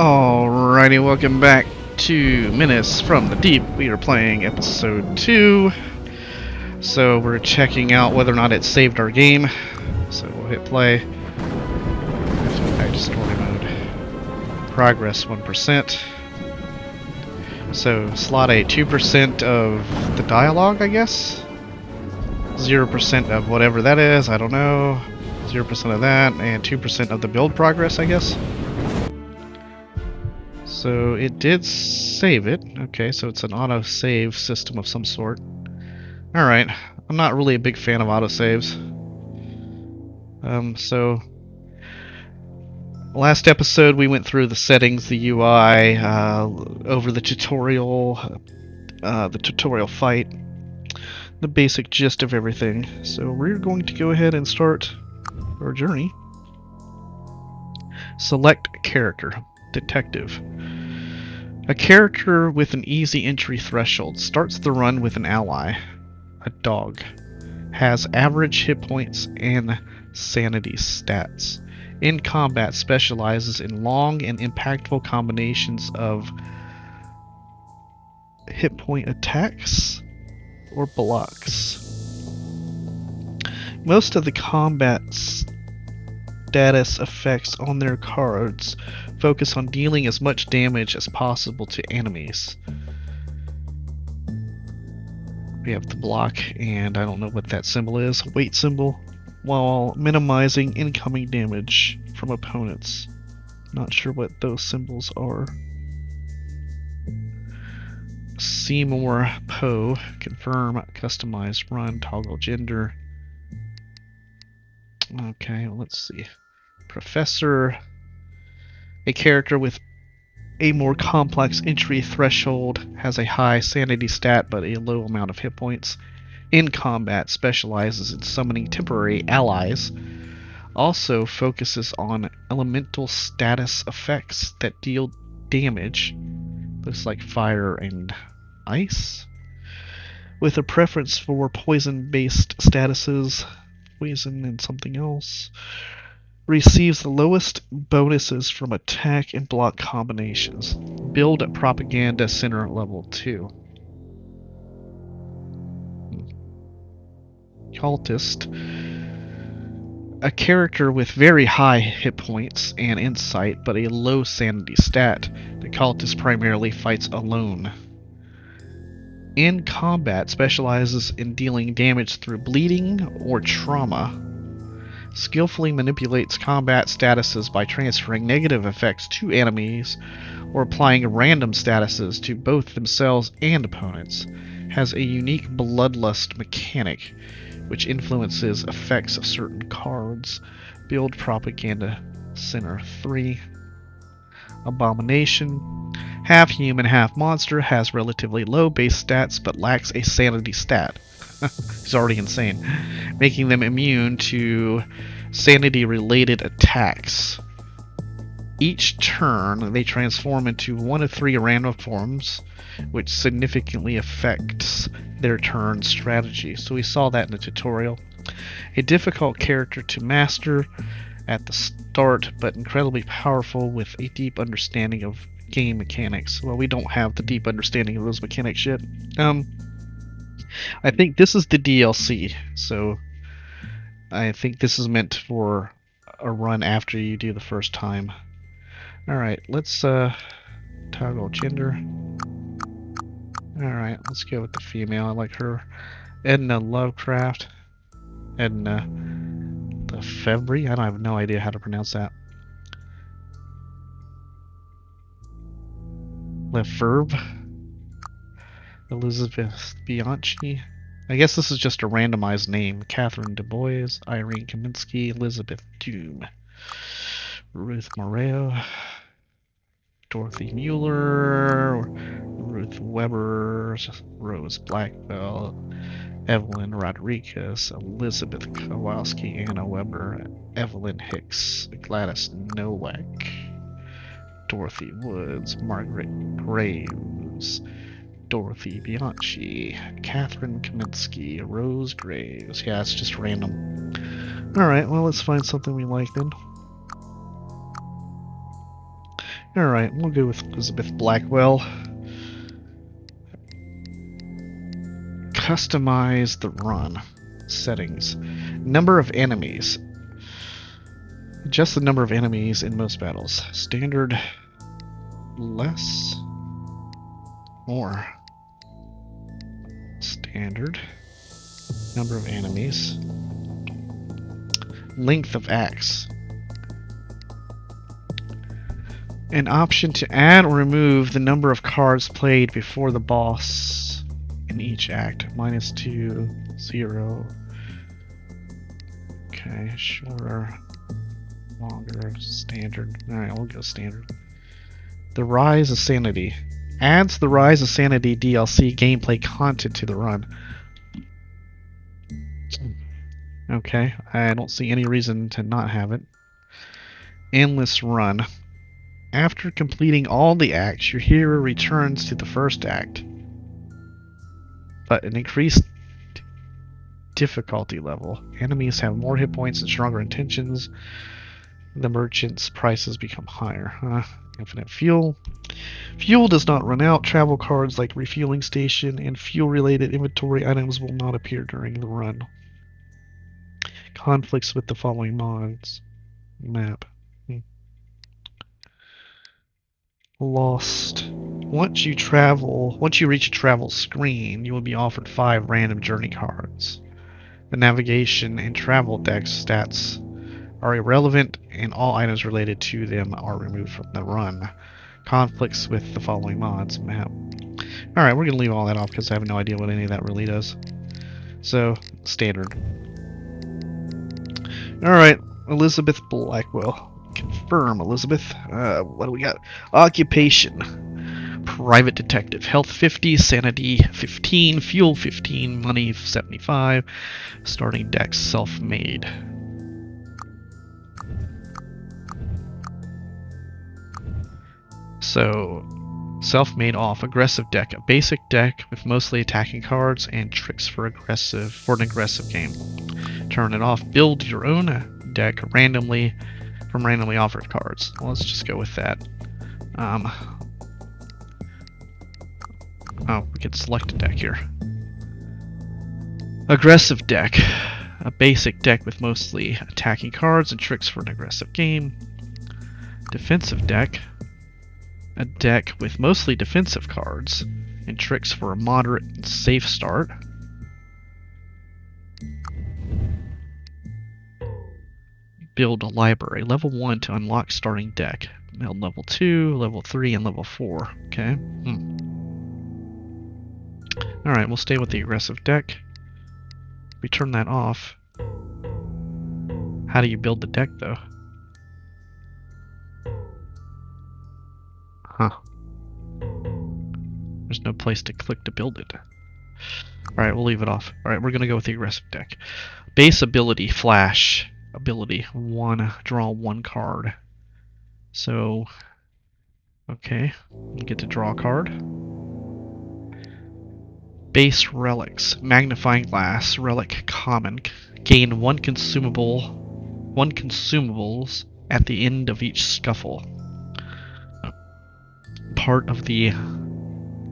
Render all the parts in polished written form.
Alrighty, welcome back to Menace from the Deep. We are playing episode 2. So we're checking out whether or not it saved our game. So we'll hit play. Have to go back to story mode. Progress 1%. So slot a 2% of the dialogue, I guess? 0% of whatever that is, I don't know. 0% of that, and 2% of the build progress, I guess. So it did save it. Okay, so it's an auto-save system of some sort. Alright, I'm not really a big fan of autosaves. So last episode we went through the settings, the UI, over the tutorial fight, the basic gist of everything. So we're going to go ahead and start our journey. Select character, detective. A character with an easy entry threshold starts the run with an ally, a dog. Has average hit points and sanity stats. In combat specializes in long and impactful combinations of hit point attacks or blocks. Most of the combat status effects on their cards focus on dealing as much damage as possible to enemies. We have the block, and I don't know what that symbol is, weight symbol, while minimizing incoming damage from opponents. Not sure what those symbols are. Seymour Poe, confirm, customize, run, toggle gender. Okay, let's see. Professor, a character with a more complex entry threshold, has a high sanity stat but a low amount of hit points. In combat specializes in summoning temporary allies. Also focuses on elemental status effects that deal damage. Looks like fire and ice. With a preference for poison-based statuses. Poison and something else. Receives the lowest bonuses from attack and block combinations. Build at Propaganda Center level 2. Cultist. A character with very high hit points and insight, but a low sanity stat. The cultist primarily fights alone. In combat, specializes in dealing damage through bleeding or trauma. Skillfully manipulates combat statuses by transferring negative effects to enemies or applying random statuses to both themselves and opponents. Has a unique bloodlust mechanic which influences effects of certain cards. Build Propaganda Center 3. Abomination. Half human, half monster, has relatively low base stats but lacks a sanity stat. He's already insane, making them immune to sanity-related attacks. Each turn, they transform into one of 3 random forms, which significantly affects their turn strategy. So we saw that in the tutorial. A difficult character to master at the start, but incredibly powerful with a deep understanding of game mechanics. Well, we don't have the deep understanding of those mechanics yet. I think this is the DLC, so I think this is meant for a run after you do the first time. Alright, let's toggle gender. Alright, let's go with the female. I like her. Edna Lovecraft. Edna Lefebvre. I don't have no idea how to pronounce that. Lefebvre. Elizabeth Bianchi. I guess this is just a randomized name. Catherine Du Bois, Irene Kaminsky, Elizabeth Doom, Ruth Moreo, Dorothy Mueller, Ruth Weber, Rose Blackwell, Evelyn Rodriguez, Elizabeth Kowalski, Anna Weber, Evelyn Hicks, Gladys Nowak, Dorothy Woods, Margaret Graves, Dorothy Bianchi, Catherine Kaminsky, Rose Graves. Yeah, it's just random. Alright, well, let's find something we like then. Alright, we'll go with Elizabeth Blackwell. Customize the run. Settings. Number of enemies. Adjust the number of enemies in most battles. Standard. Less. More. Standard. Number of enemies. Length of acts. An option to add or remove the number of cards played before the boss in each act. -2, 0. Okay, shorter, longer, standard. Alright, we'll go standard. The Rise of Sanity. Adds the Rise of Sanity DLC gameplay content to the run. Okay, I don't see any reason to not have it. Endless Run. After completing all the acts, your hero returns to the first act, but an increased difficulty level. Enemies have more hit points and stronger intentions. The merchant's prices become higher. Infinite fuel. Fuel does not run out. Travel cards like refueling station and fuel-related inventory items will not appear during the run. Conflicts with the following mods. Map. Lost. Once you reach a travel screen, you will be offered 5 random journey cards. The navigation and travel deck stats are irrelevant, and all items related to them are removed from the run. Conflicts with the following mods. Map. Alright, we're going to leave all that off because I have no idea what any of that really does. So, standard. Alright, Elizabeth Blackwell. Confirm, Elizabeth. What do we got? Occupation. Private detective. Health 50, sanity 15, fuel 15, money 75. Starting deck self-made. So, self-made off. Aggressive deck. A basic deck with mostly attacking cards and tricks for an aggressive game. Turn it off. Build your own deck randomly from randomly offered cards. Well, let's just go with that. Oh, we can select a deck here. Aggressive deck. A basic deck with mostly attacking cards and tricks for an aggressive game. Defensive deck. A deck with mostly defensive cards and tricks for a moderate and safe start. Build a library. Level 1 to unlock starting deck. Build level 2, level 3, and level 4. Okay. Alright, we'll stay with the aggressive deck. We turn that off. How do you build the deck, though? Huh. There's no place to click to build it. Alright, we'll leave it off. Alright, we're gonna go with the aggressive deck. Base ability, Flash. Ability, 1, draw 1 card. So, okay, you get to draw a card. Base relics, magnifying glass, relic common. Gain 1 consumables at the end of each scuffle. Part of the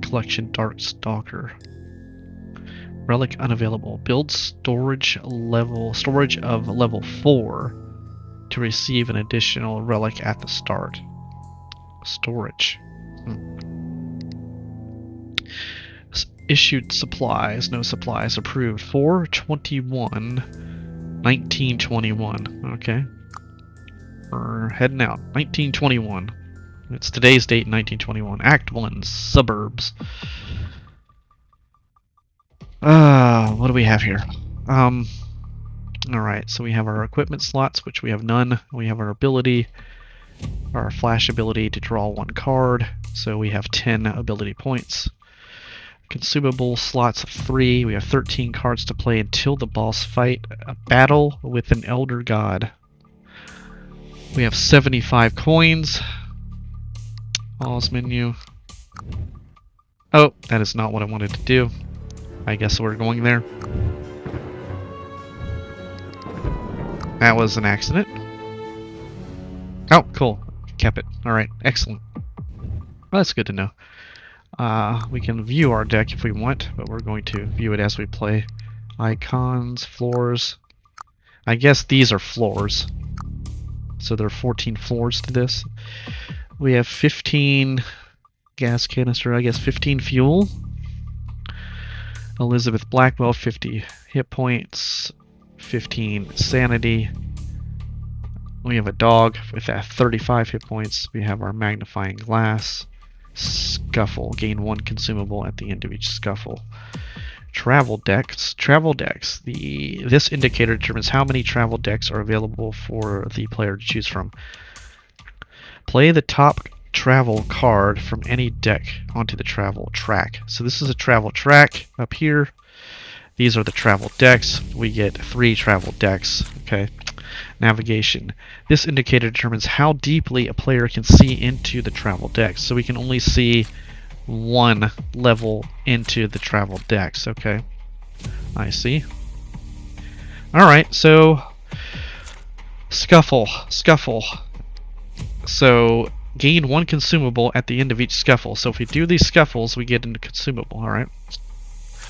collection Dark Stalker. Relic unavailable. Build storage of level 4 to receive an additional relic at the start. Storage. Issued supplies. No supplies approved. 4/21/1921. Okay. We're heading out. 1921. It's today's date, 1921. Act 1, Suburbs. What do we have here? Alright, so we have our equipment slots, which we have none. We have our ability, our flash ability to draw 1 card, so we have 10 ability points. Consumable slots of 3. We have 13 cards to play until the boss fight. A battle with an Elder God. We have 75 coins. Pause menu. Oh, that is not what I wanted to do. I guess we're going there. That was an accident. Oh, cool. Kept it. Alright, excellent. Well, that's good to know. We can view our deck if we want, but we're going to view it as we play. Icons, floors. I guess these are floors. So there are 14 floors to this. We have 15 gas canister, I guess 15 fuel. Elizabeth Blackwell, 50 hit points, 15 sanity. We have a dog with that 35 hit points. We have our magnifying glass. Scuffle, gain 1 consumable at the end of each scuffle. Travel decks. Travel decks. This indicator determines how many travel decks are available for the player to choose from. Play the top travel card from any deck onto the travel track. So this is a travel track up here. These are the travel decks. We get 3 travel decks. Okay. Navigation. This indicator determines how deeply a player can see into the travel decks. So we can only see 1 level into the travel decks. Okay. I see. Alright, so Scuffle. So gain 1 consumable at the end of each scuffle. So if we do these scuffles, we get into consumable. Alright.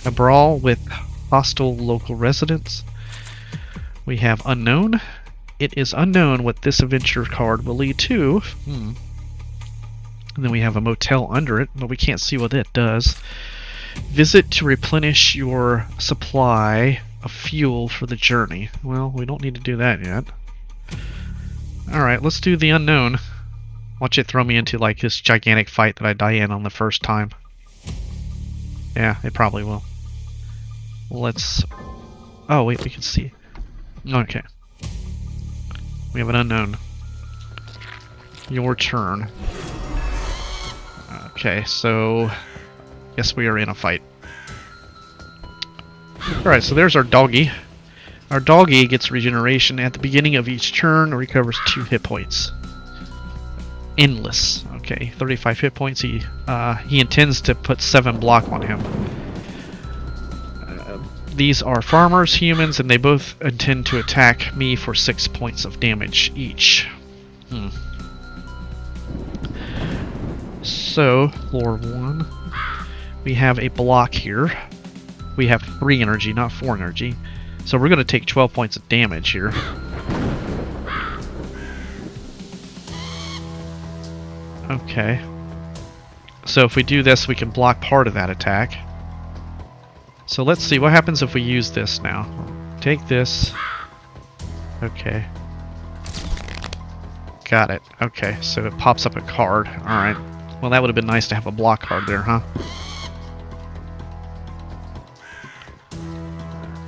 A brawl with hostile local residents. We have unknown. It is unknown what this adventure card will lead to. And then we have a motel under it, but we can't see what it does. Visit to replenish your supply of fuel for the journey. Well, we don't need to do that yet. Alright, let's do the unknown. Watch it throw me into like this gigantic fight that I die in on the first time. Yeah, it probably will. Let's... Oh, wait, we can see. Okay. We have an unknown. Your turn. Okay, so... Guess we are in a fight. Alright, so there's our doggy. Our doggy gets regeneration at the beginning of each turn, recovers 2 hit points. Endless. Okay, 35 hit points. He intends to put 7 block on him. These are farmers, humans, and they both intend to attack me for 6 points of damage each. So, floor 1. We have a block here. We have 3 energy, not 4 energy. So we're going to take 12 points of damage here. Okay. So if we do this, we can block part of that attack. So let's see what happens if we use this now. Take this. Okay. Got it. Okay, so it pops up a card. Alright. Well, that would have been nice to have a block card there, huh?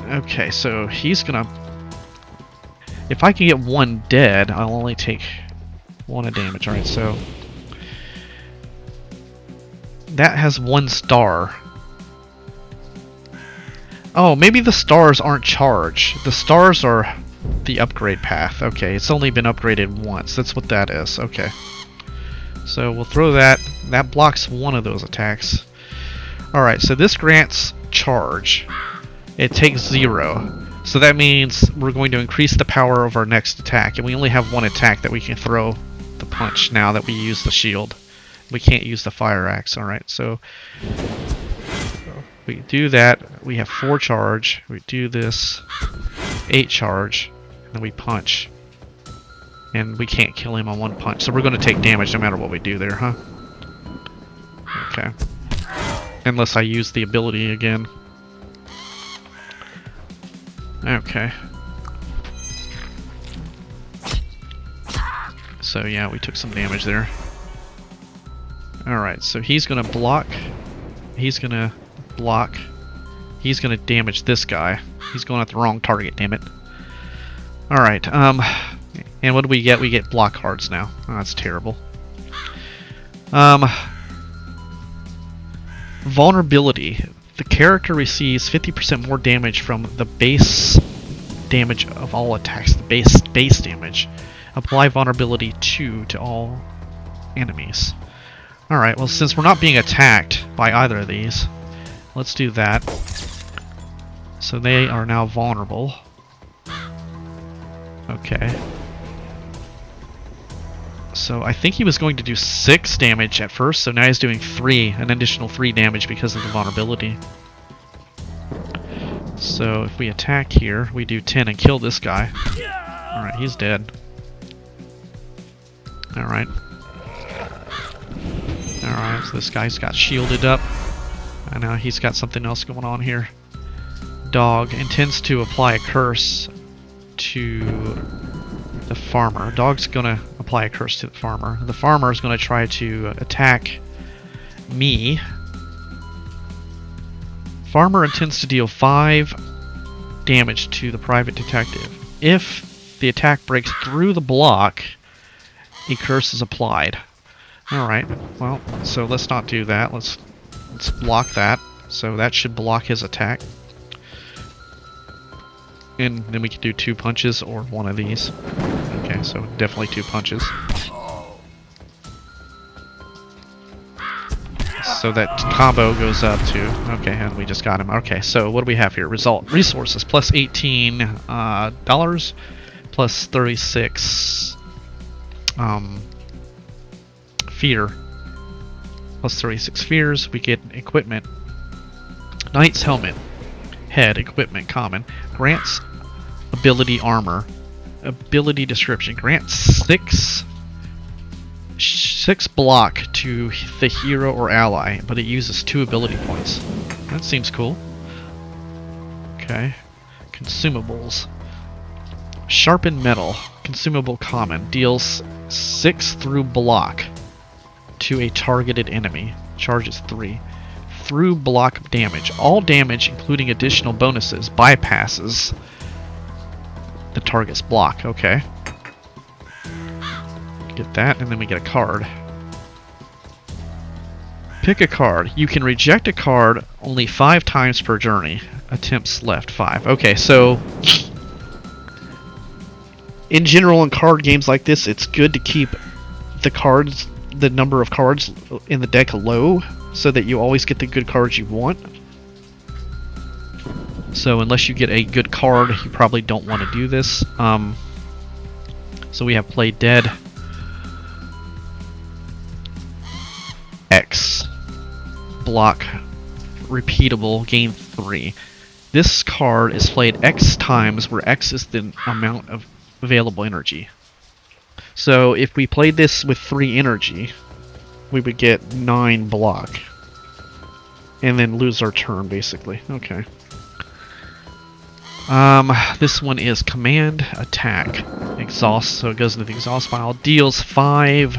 Okay, so he's gonna... If I can get 1 dead, I'll only take 1 of damage. Alright, so... That has 1 star. Oh, maybe the stars aren't charged. The stars are the upgrade path. Okay, it's only been upgraded once. That's what that is. Okay. So we'll throw that. That blocks 1 of those attacks. Alright, so this grants charge. It takes 0. So that means we're going to increase the power of our next attack. And we only have 1 attack that we can throw the punch now that we use the shield. We can't use the fire axe. Alright, so... We do that, we have 4 charge, we do this, 8 charge, and then we punch. And we can't kill him on 1 punch, so we're going to take damage no matter what we do there, huh? Okay. Unless I use the ability again. Okay. So yeah, we took some damage there. Alright, so he's going to block, he's going to block. He's gonna damage this guy. He's going at the wrong target, damn it. Alright, and what do we get? We get block cards now. Oh, that's terrible. Vulnerability. The character receives 50% more damage from the base damage of all attacks. The base damage. Apply vulnerability 2 to all enemies. Alright, well since we're not being attacked by either of these, let's do that. So they are now vulnerable. Okay. So So I think he was going to do 6 damage at first, so now he's doing 3, an additional 3 damage because of the vulnerability. So if we attack here, we do 10 and kill this guy. Alright, he's dead. Alright. Alright, so this guy's got shielded up. And now he's got something else going on here. Dog intends to apply a curse to the farmer. Dog's gonna apply a curse to the farmer. The farmer is gonna try to attack me. Farmer intends to deal 5 damage to the private detective. If the attack breaks through the block, a curse is applied. Alright, well, so let's not do that. Let's block that. So that should block his attack. And then we can do 2 punches or one of these. Okay, so definitely 2 punches. So that combo goes up to... Okay, and we just got him. Okay, so what do we have here? Resources, plus $18 dollars, plus 36 fear. Plus 36 fears. We get equipment. Knight's helmet. Head, equipment, common. Grants ability armor. Ability description. Grants 6 block to the hero or ally, but it uses 2 ability points. That seems cool. Okay. Consumables. Sharpened metal. Consumable common. Deals 6 through block to a targeted enemy. Charges 3. Through block damage. All damage, including additional bonuses, bypasses the target's block. Okay. Get that, and then we get a card. Pick a card. You can reject a card only 5 times per journey. Attempts left 5. Okay, so in general in card games like this, it's good to keep the number of cards in the deck low so that you always get the good cards you want. So unless you get a good card, you probably don't want to do this. So we have Play Dead. X. Block. Repeatable. Gain 3. This card is played X times, where X is the amount of available energy. So if we played this with 3 energy, we would get 9 block. And then lose our turn, basically. Okay. This one is Command Attack. Exhaust, so it goes into the exhaust file. Deals 5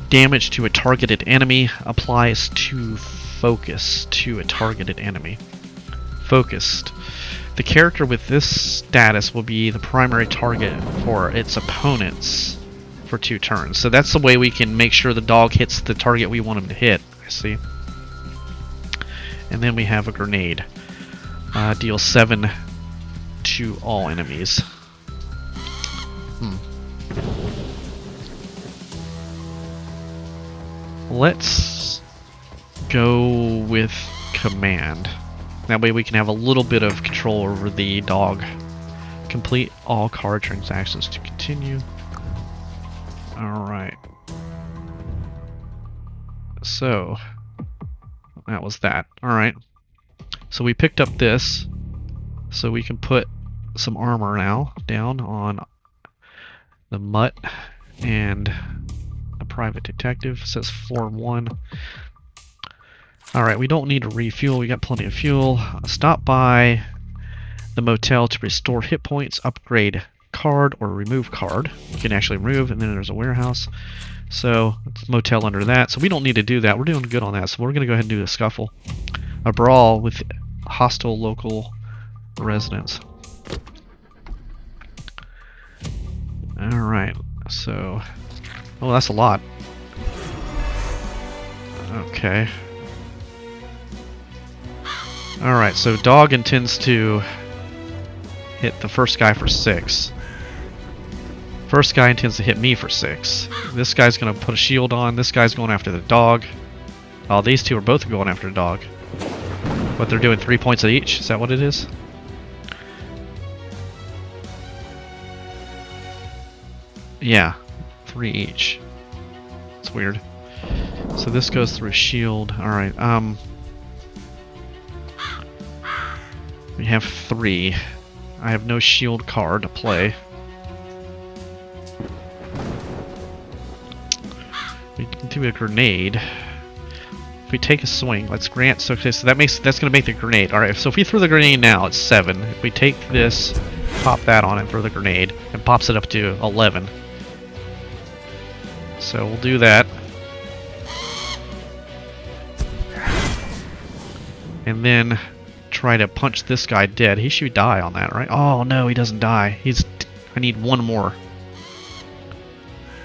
damage to a targeted enemy. Applies to focus to a targeted enemy. Focused. The character with this status will be the primary target for its opponents for 2 turns. So that's the way we can make sure the dog hits the target we want him to hit. I see. And then we have a grenade. Deals 7 to all enemies. Let's go with command. That way we can have a little bit of control over the dog. Complete all card transactions to continue. Alright. So, that was that. Alright. So we picked up this. So we can put some armor now down on the mutt and a private detective. It says 4-1. Alright, we don't need to refuel. We got plenty of fuel. Stop by the motel to restore hit points, upgrade card, or remove card. You can actually remove, and then there's a warehouse. So, it's motel under that. So we don't need to do that. We're doing good on that. So we're going to go ahead and do a scuffle. A brawl with hostile local residents. Alright, so... Oh, that's a lot. Okay. Alright, so dog intends to hit the first guy for 6. First guy intends to hit me for 6. This guy's going to put a shield on. This guy's going after the dog. Oh, these two are both going after the dog. But they're doing 3 points each. Is that what it is? Yeah. 3 each. It's weird. So this goes through shield. Alright, we have 3. I have no shield card to play. We can do a grenade. If we take a swing, let's grant. So, okay, so that's going to make the grenade. All right. So if we throw the grenade now, it's 7. If we take this, pop that on, and throw the grenade, it pops it up to 11. So we'll do that. And then try to punch this guy dead. He should die on that, right? Oh no, he doesn't die. I need one more.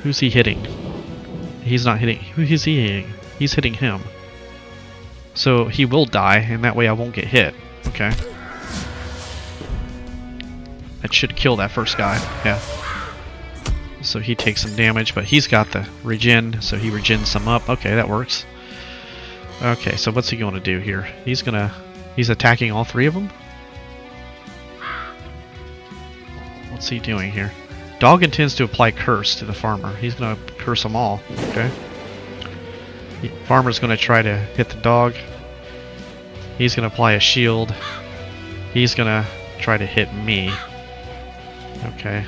Who's he hitting? He's not hitting. Who is he hitting? He's hitting him. So he will die, and that way I won't get hit. Okay. That should kill that first guy. Yeah. So he takes some damage, but he's got the regen, so he regens some up. Okay, that works. Okay, so what's he going to do here? He's attacking all 3 of them? What's he doing here? Dog intends to apply curse to the farmer. He's going to curse them all. Okay. Farmer's going to try to hit the dog. He's going to apply a shield. He's going to try to hit me. Okay.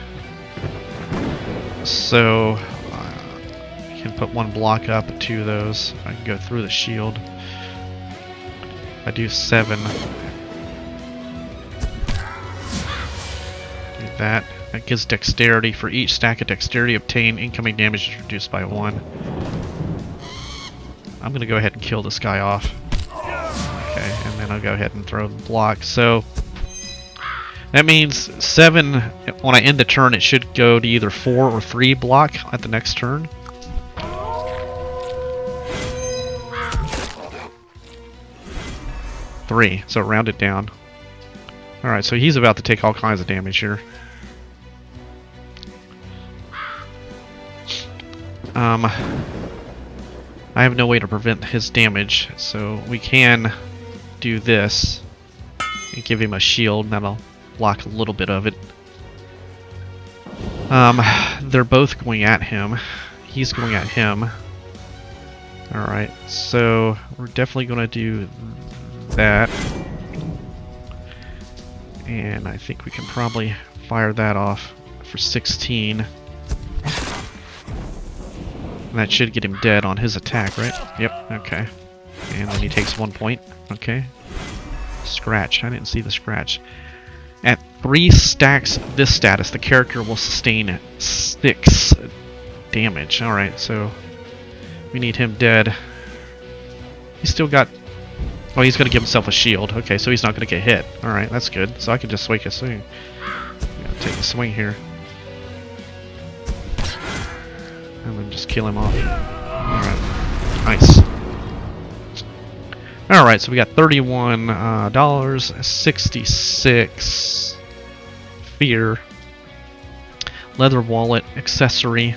So I can put 1 block up at 2 of those. I can go through the shield. I do 7. Do that. That gives dexterity. For each stack of dexterity obtained, incoming damage is reduced by 1. I'm going to go ahead and kill this guy off. Okay, and then I'll go ahead and throw the block. So that means 7, when I end the turn, it should go to either 4 or 3 block at the next turn. Three, so round it down. Alright, so he's about to take all kinds of damage here. I have no way to prevent his damage, so we can do this and give him a shield, and that'll block a little bit of it. They're both going at him. He's going at him. Alright, so we're definitely going to do that. And I think we can probably fire that off for 16. And that should get him dead on his attack, right? Yep, okay. And then he takes 1 point. Okay. Scratch. I didn't see the scratch. At 3 stacks of this status, the character will sustain 6 damage. Alright, so we need him dead. He's still got... Oh, he's going to give himself a shield. Okay, so he's not going to get hit. Alright, that's good. So I can just swing a swing. Take a swing here. And then just kill him off. Alright. Nice. Alright, so we got $31, 66 fear, leather wallet, accessory,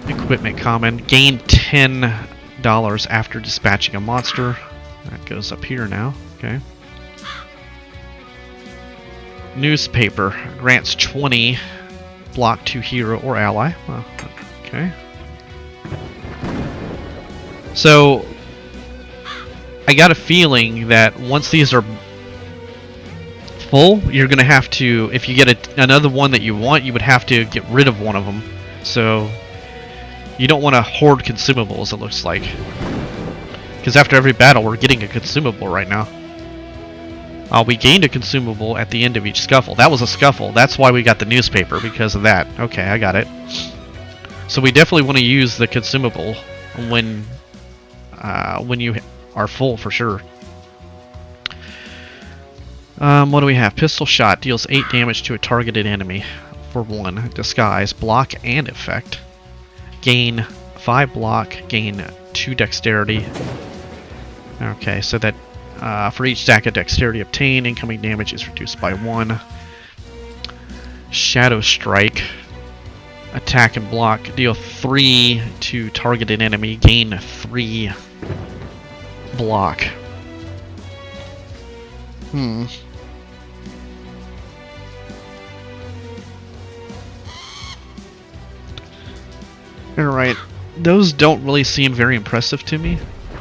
equipment common, gain $10 after dispatching a monster. That goes up here now. Okay. Newspaper grants 20 block to hero or ally. Oh, okay. So I got a feeling that once these are full, you're going to have to, if you get another one that you want, you would have to get rid of one of them. So you don't want to hoard consumables, it looks like. Because after every battle, we're getting a consumable right now. We gained a consumable at the end of each scuffle. That was a scuffle. That's why we got the newspaper, because of that. Okay, I got it. So we definitely want to use the consumable when you are full, for sure. What do we have? Pistol shot deals 8 damage to a targeted enemy for 1. Disguise, block, and effect. Gain 5 block, gain 2 dexterity. Okay, so that for each stack of dexterity obtained, incoming damage is reduced by 1. Shadow strike. Attack and block. Deal 3 to targeted enemy. Gain 3 block. Alright. Those don't really seem very impressive to me.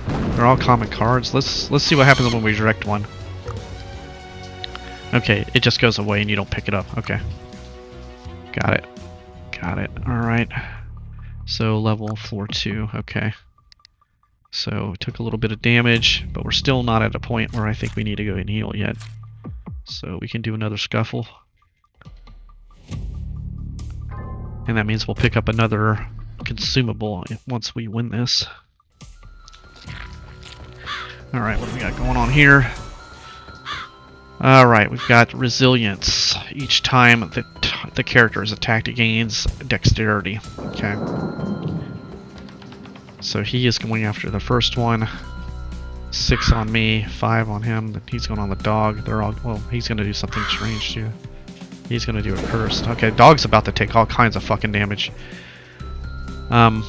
They're all common cards. Let's see what happens when we direct one. Okay, it just goes away and you don't pick it up. Okay. Got it. Got it. Alright. So level floor 2. Okay. So it took a little bit of damage, but we're still not at a point where I think we need to go and heal yet. So we can do another scuffle. And that means we'll pick up another consumable once we win this. Alright, what do we got going on here? Alright, we've got resilience. Each time that the character is attacked, it gains dexterity. Okay. So he is going after the first one. 6 on me, 5 on him. He's going on the dog. They're all, well, he's going to do something strange too. He's going to do a curse. Okay, dog's about to take all kinds of fucking damage. We're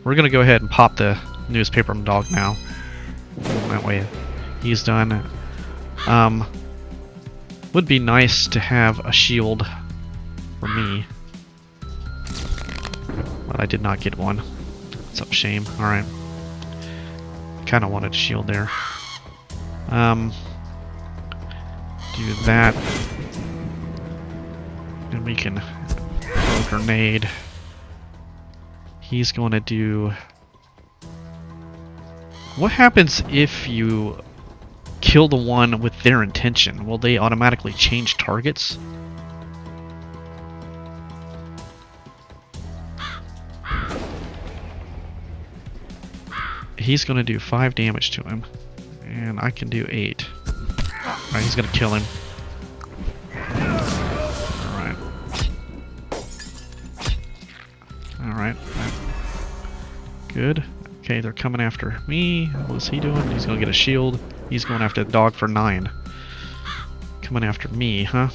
going to go ahead and pop the newspaper on the dog now. That way he's done. Would be nice to have a shield for me. But I did not get one. It's a shame. Alright. Kinda wanted a shield there. Do that. And we can throw a grenade. He's going to do... What happens if you kill the one with their intention? Will they automatically change targets? He's going to do 5 damage to him. And I can do 8. Alright, he's going to kill him. Alright. Alright. Good. Okay, they're coming after me. What's he doing? He's going to get a shield. He's going after the dog for 9. Coming after me, huh?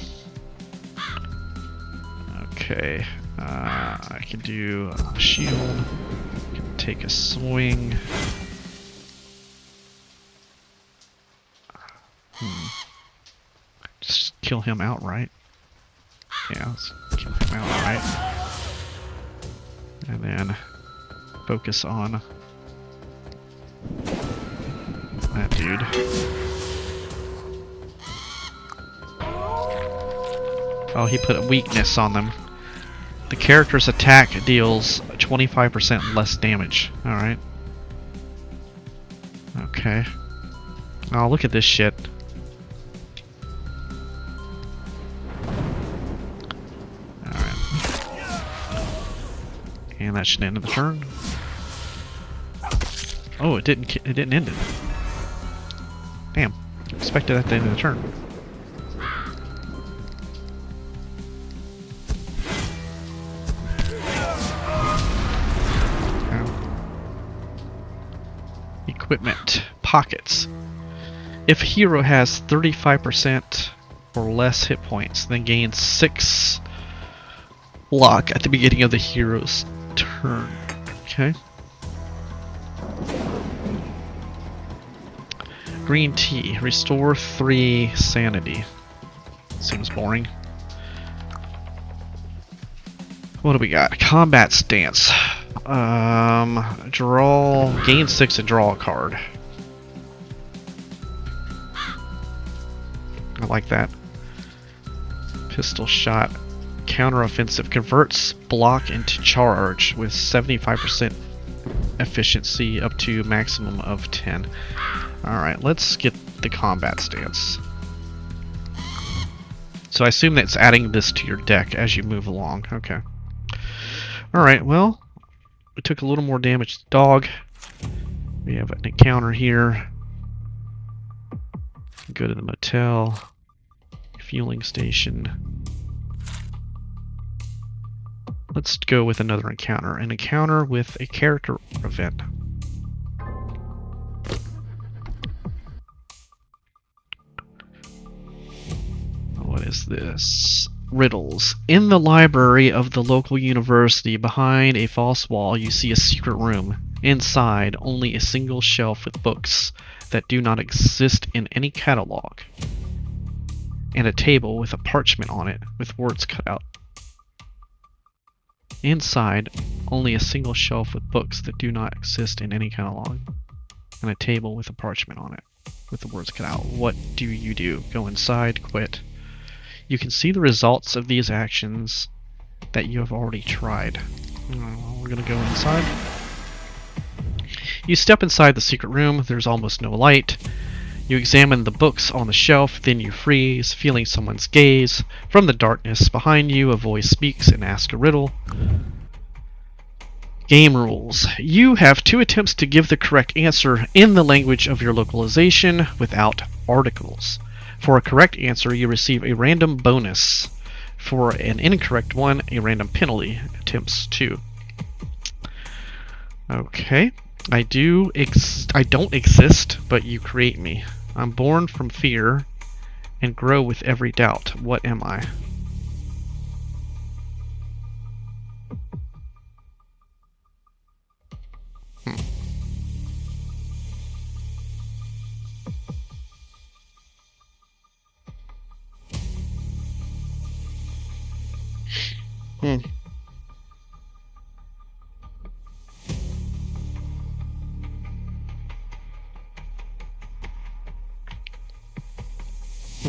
Okay. I can do a shield. Can take a swing. Just kill him outright. Yeah, let's kill him outright. And then focus on that dude. Oh, he put a weakness on them. The character's attack deals 25% less damage. Alright. Okay. Oh, look at this shit. Alright. And that should end the turn. Oh, it didn't end it. Damn. Expected that to end the turn. Equipment. Pockets. If a hero has 35% or less hit points, then gains 6 luck at the beginning of the hero's turn. Okay. Green tea. Restore 3 sanity. Seems boring. What do we got? Combat stance. Draw. Gain 6 and draw a card. I like that. Pistol shot. Counteroffensive. Converts block into charge with 75% efficiency up to maximum of 10. Alright, let's get the combat stance. So I assume that's adding this to your deck as you move along. Okay. Alright, well, we took a little more damage to the dog. We have an encounter here. Go to the motel. Fueling station. Let's go with another encounter. An encounter with a character event. What is this? Riddles. In the library of the local university, behind a false wall, you see a secret room. Inside, only a single shelf with books that do not exist in any catalog. And a table with a parchment on it with words cut out. Inside, only a single shelf with books that do not exist in any catalog, and a table with a parchment on it, with the words cut out. What do you do? Go inside, quit. You can see the results of these actions that you have already tried. We're gonna go inside. You step inside the secret room. There's almost no light. You examine the books on the shelf, then you freeze, feeling someone's gaze. From the darkness behind you, a voice speaks and asks a riddle. Game rules. You have 2 attempts to give the correct answer in the language of your localization without articles. For a correct answer, you receive a random bonus. For an incorrect one, a random penalty. Attempts 2. Okay. I don't exist, but you create me. I'm born from fear and grow with every doubt. What am I?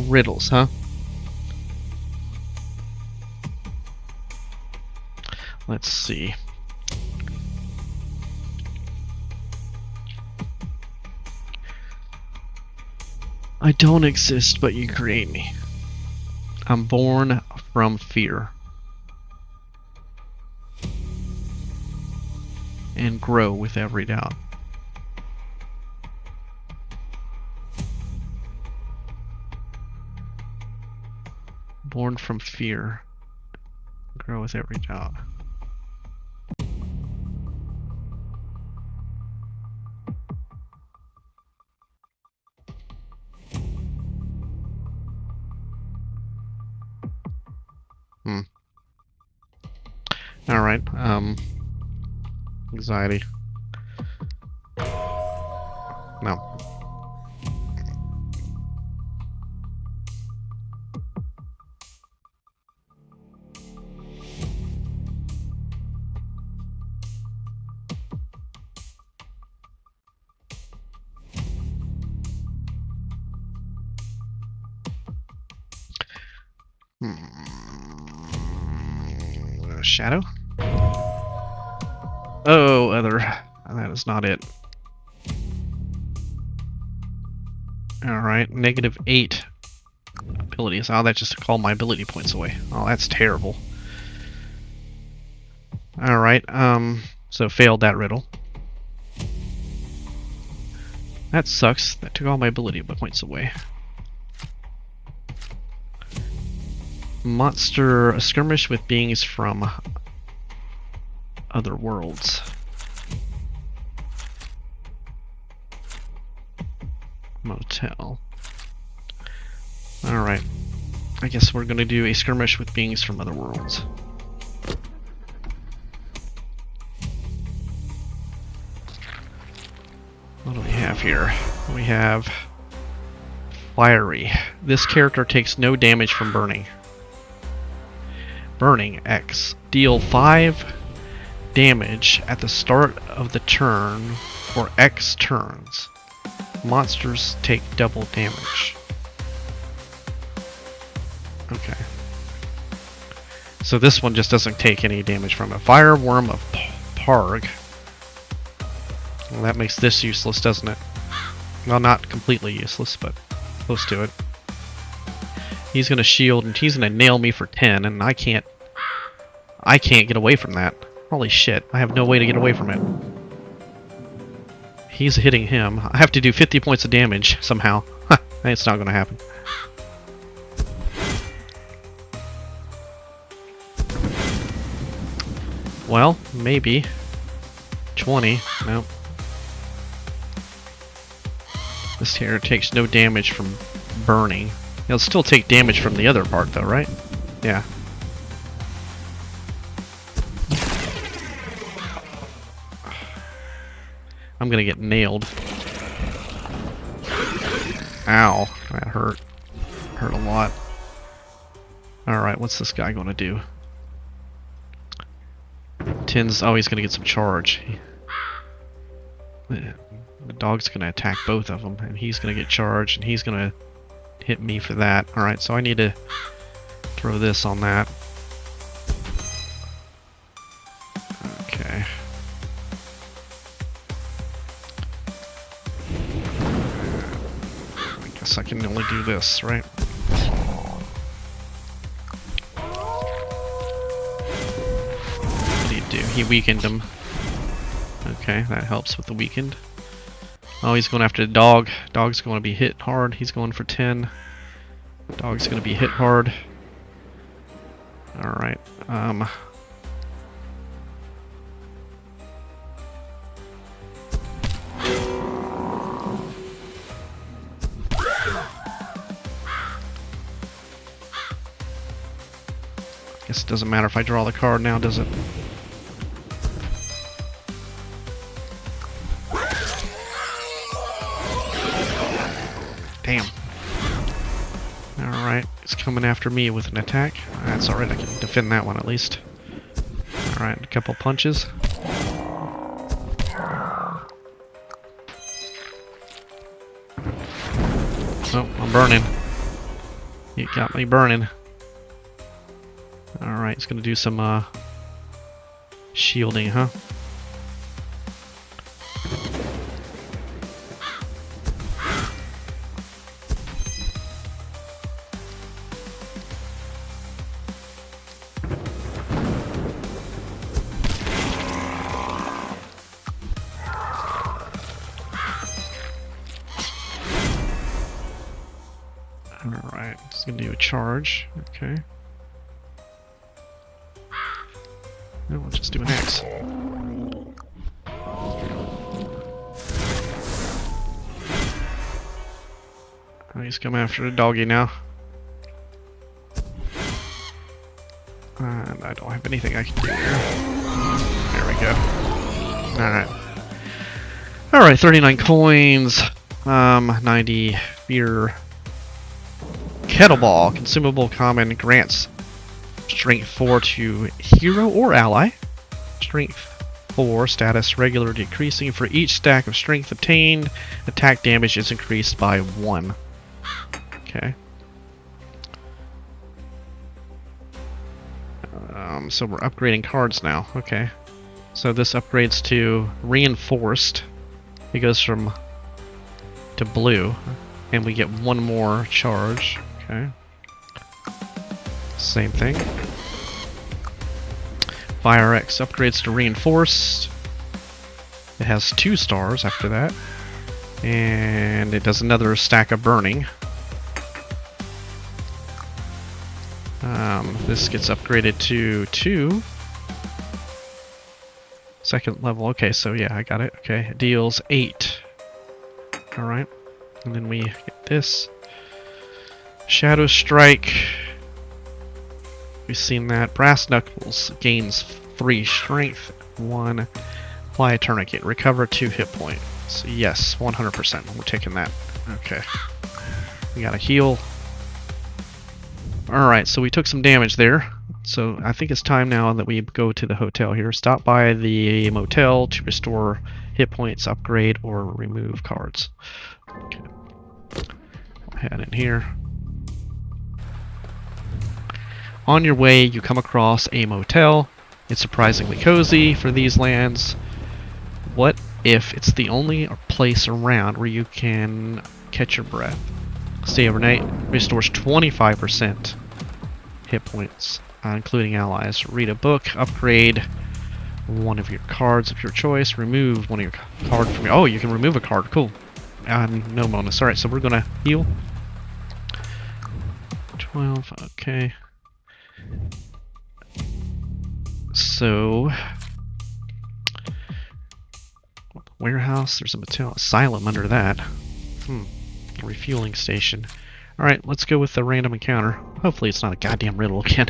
Riddles, huh? Let's see. I don't exist, but you create me. I'm born from fear and grow with every doubt. Born from fear, grow with every doubt. Alright, anxiety. No. Shadow? Oh, other. That is not it. Alright, -8 abilities. Oh, that just took all my ability points away. Oh, that's terrible. Alright, so failed that riddle. That sucks. That took all my ability points away. Monster, a skirmish with beings from other worlds. Motel. Alright. I guess we're gonna do a skirmish with beings from other worlds. What do we have here? We have Fiery. This character takes no damage from burning. Burning X. Deal 5 damage at the start of the turn for X turns. Monsters take double damage. Okay. So this one just doesn't take any damage from it. Fireworm of Parg. Well, that makes this useless, doesn't it? Well, not completely useless, but close to it. He's gonna shield and he's gonna nail me for 10, and I can't get away from that. Holy shit, I have no way to get away from it. He's hitting him. I have to do 50 points of damage somehow. It's not gonna happen. Well, maybe. 20. Nope. This here takes no damage from burning. It'll still take damage from the other part though, right? Yeah. I'm gonna get nailed. Ow. That hurt. Hurt a lot. Alright, what's this guy gonna do? 10's always going to get some charge. The dog's going to attack both of them, and he's going to get charged, and he's going to hit me for that. Alright, so I need to throw this on that. Okay. I guess I can only do this, right? What did he do? He weakened him. Okay, that helps with the weakened. Oh, he's going after the dog. Dog's going to be hit hard. He's going for 10. Dog's going to be hit hard. Alright, guess it doesn't matter if I draw the card now, does it? Damn. Alright, he's coming after me with an attack. That's alright, I can defend that one at least. Alright, a couple punches. Oh, I'm burning. You got me burning. Alright, he's gonna do some shielding, huh? Alright, just gonna do a charge. Okay. No, we'll just do an X. Oh, he's coming after the doggy now. And I don't have anything I can do here. There we go. Alright. Alright, 39 coins. 90 beer. Kettleball, consumable common, grants strength 4 to hero or ally. Strength 4, status regular decreasing. For each stack of strength obtained, attack damage is increased by 1. Okay. So we're upgrading cards now. Okay. So this upgrades to reinforced. It goes from to blue, and we get one more charge. Okay. Same thing. Fire X upgrades to reinforced. It has 2 stars after that. And it does another stack of burning. This gets upgraded to 2. Second level. Okay, so yeah, I got it. Okay, it deals 8. Alright. And then we get this. Shadow Strike. We've seen that. Brass Knuckles gains 3 strength, 1. Apply a tourniquet. Recover 2 hit points. So yes, 100%. We're taking that. Okay. We got a heal. Alright, so we took some damage there. So I think it's time now that we go to the hotel here. Stop by the motel to restore hit points, upgrade, or remove cards. Okay. Go ahead in here. On your way, you come across a motel. It's surprisingly cozy for these lands. What if it's the only place around where you can catch your breath? Stay overnight. Restores 25% hit points, including allies. Read a book. Upgrade one of your cards of your choice. Remove one of your cards from your... Oh, you can remove a card. Cool. No bonus. Alright, so we're going to heal. 12. Okay. So... Warehouse. There's a motel. Asylum under that. A refueling station. Alright, let's go with the random encounter. Hopefully it's not a goddamn riddle again.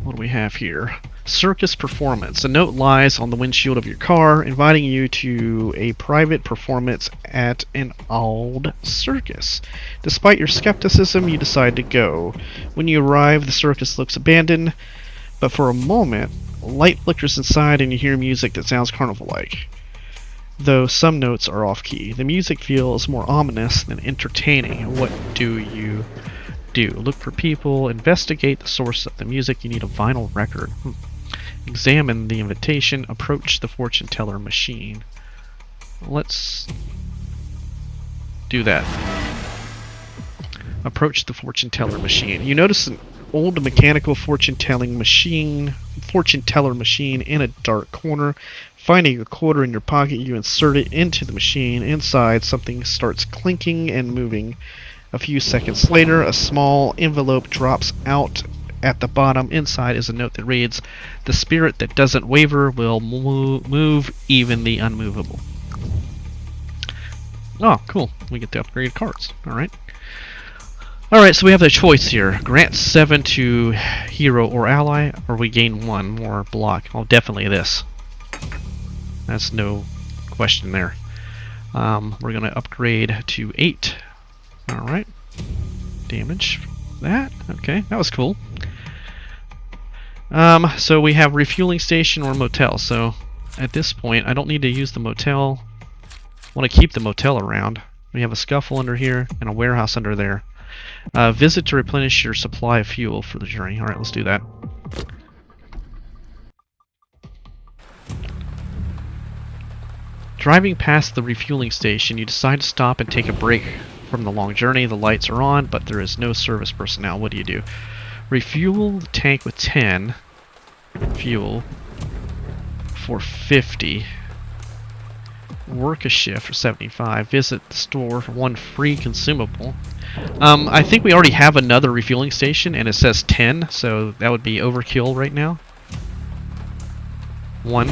What do we have here? Circus performance. A note lies on the windshield of your car, inviting you to a private performance at an old circus. Despite your skepticism, you decide to go. When you arrive, the circus looks abandoned, but for a moment, light flickers inside and you hear music that sounds carnival-like, though some notes are off-key. The music feels more ominous than entertaining. What do you do? Look for people, investigate the source of the music. You need a vinyl record. Examine the invitation, approach the fortune teller machine. Let's do that. Approach the fortune teller machine. You notice an old mechanical fortune teller machine in a dark corner. Finding a quarter in your pocket, you insert it into the machine. Inside, something starts clinking and moving. A few seconds later, a small envelope drops out at the bottom. Inside is a note that reads, "The spirit that doesn't waver will move even the unmovable." Oh, cool. We get the upgraded cards. Alright. Alright, so we have the choice here. Grant 7 to hero or ally, or we gain 1 more block. Oh, definitely this. That's no question there. We're going to upgrade to 8. Alright. Damage. That. Okay, that was cool. So we have refueling station or motel. So at this point, I don't need to use the motel. I want to keep the motel around. We have a scuffle under here and a warehouse under there. Visit to replenish your supply of fuel for the journey. Alright, let's do that. Driving past the refueling station, you decide to stop and take a break from the long journey. The lights are on, but there is no service personnel. What do? Refuel the tank with 10 fuel for 50. Work a shift for 75. Visit the store for 1 free consumable. I think we already have another refueling station, and it says 10, so that would be overkill right now. 1.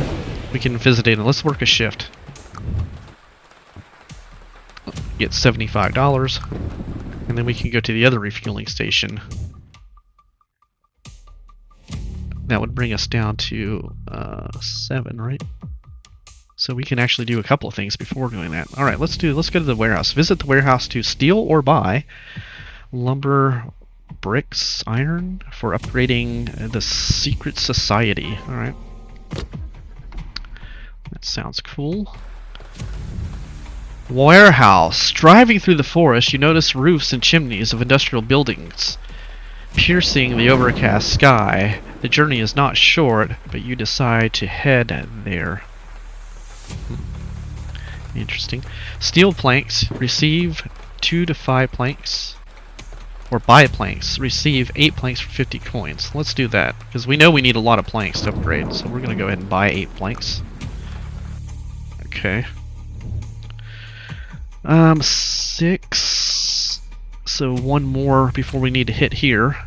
We can visit it, and let's work a shift. Get $75, and then we can go to the other refueling station. That would bring us down to 7, right? So we can actually do a couple of things before doing that. All right, let's go to the warehouse. Visit the warehouse to steal or buy lumber, bricks, iron for upgrading the secret society. All right, that sounds cool. Warehouse. Driving through the forest, you notice roofs and chimneys of industrial buildings piercing the overcast sky. The journey is not short, but you decide to head there. Interesting. Steel planks. Receive 2 to 5 planks. Or buy planks. Receive 8 planks for 50 coins. Let's do that, because we know we need a lot of planks to upgrade, so we're going to go ahead and buy 8 planks. Okay. 6. So 1 more before we need to hit here.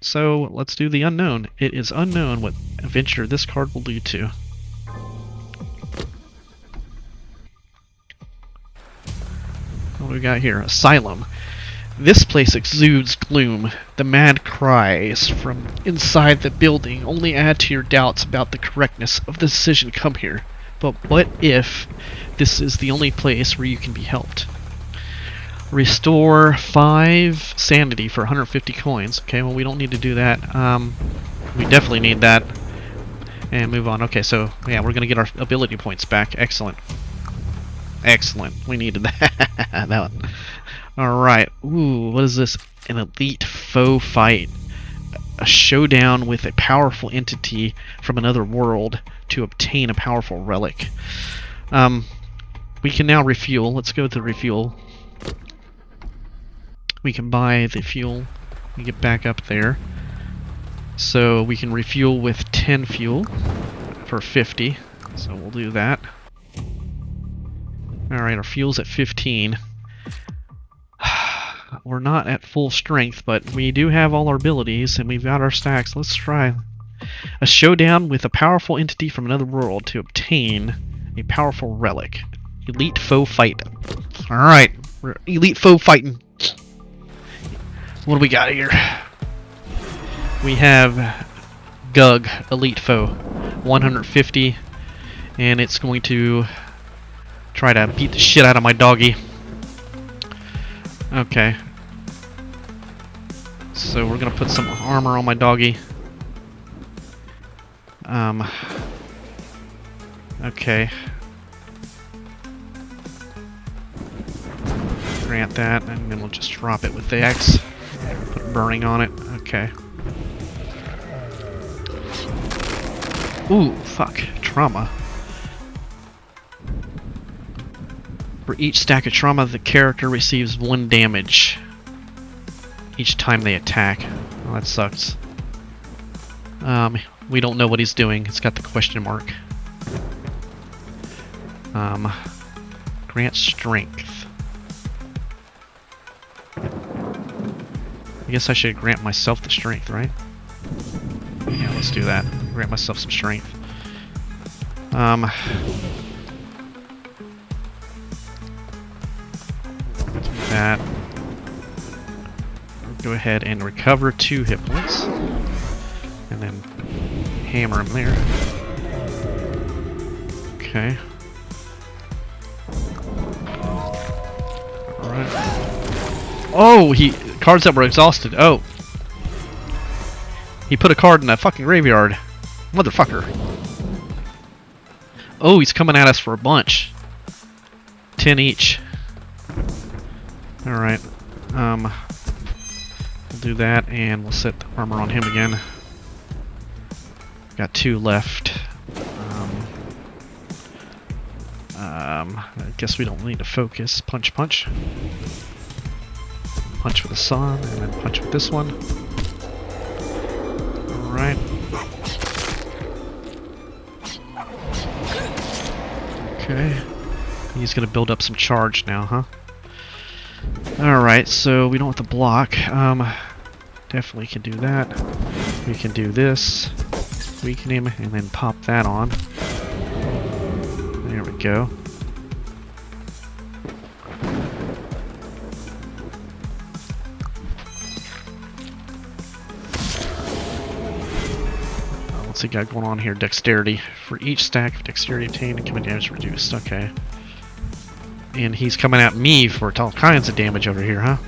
So let's do the unknown. It is unknown what adventure this card will lead to. What do we got here? Asylum. This place exudes gloom. The mad cries from inside the building only add to your doubts about the correctness of the decision to come here. But what if this is the only place where you can be helped? Restore 5 sanity for 150 coins. Okay, well we don't need to do that. We definitely need that. And move on. Okay, so yeah, we're gonna get our ability points back. Excellent. Excellent. We needed that. that one. Alright. Ooh, what is this? An elite foe fight. A showdown with a powerful entity from another world to obtain a powerful relic. We can now refuel. Let's go to refuel. We can buy the fuel. We get back up there. So we can refuel with 10 fuel for 50. So we'll do that. Alright, our fuel's at 15. We're not at full strength, but we do have all our abilities and we've got our stacks. Let's try a showdown with a powerful entity from another world to obtain a powerful relic. Elite foe fight. Alright, we're elite foe fighting. What do we got here? We have Gug, Elite Foe, 150, and it's going to try to beat the shit out of my doggy. Okay. So we're gonna put some armor on my doggy. Okay. Grant that, and then we'll just drop it with the X. Put burning on it. Okay. Ooh, fuck. Trauma. For each stack of trauma, the character receives 1 damage each time they attack. Oh, that sucks. We don't know what he's doing. It's got the question mark. Grant strength. I guess I should grant myself the strength, right? Yeah, let's do that. Grant myself some strength. Do that. Go ahead and recover 2 hit points. And then hammer him there. Okay. Alright. Oh, cards that were exhausted. Oh. He put a card in that fucking graveyard. Motherfucker. Oh, he's coming at us for a bunch. 10 each. Alright. We'll do that, and we'll set the armor on him again. Got 2 left. I guess we don't need to focus. Punch, punch. Punch with the sun, and then punch with this one. Alright. Okay. He's gonna build up some charge now, huh? Alright, so we don't have to block. Definitely can do that. We can do this. Weaken him, and then pop that on. There we go. What's he got going on here? Dexterity. For each stack of dexterity obtained, incoming damage reduced. Okay. And he's coming at me for all kinds of damage over here, huh?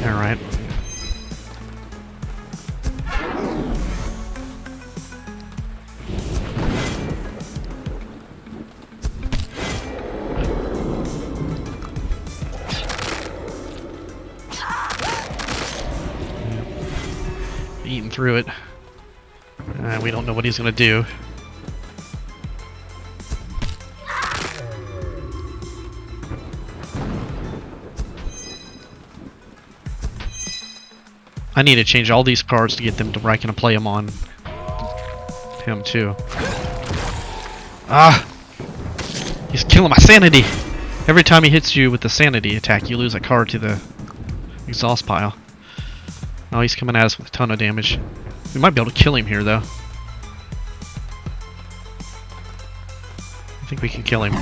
Alright. Eating through it. We don't know what he's going to do. I need to change all these cards to get them to where I can play them on him too. Ah! He's killing my sanity! Every time he hits you with the sanity attack, you lose a card to the exhaust pile. Oh, he's coming at us with a ton of damage. We might be able to kill him here, though. I think we can kill him.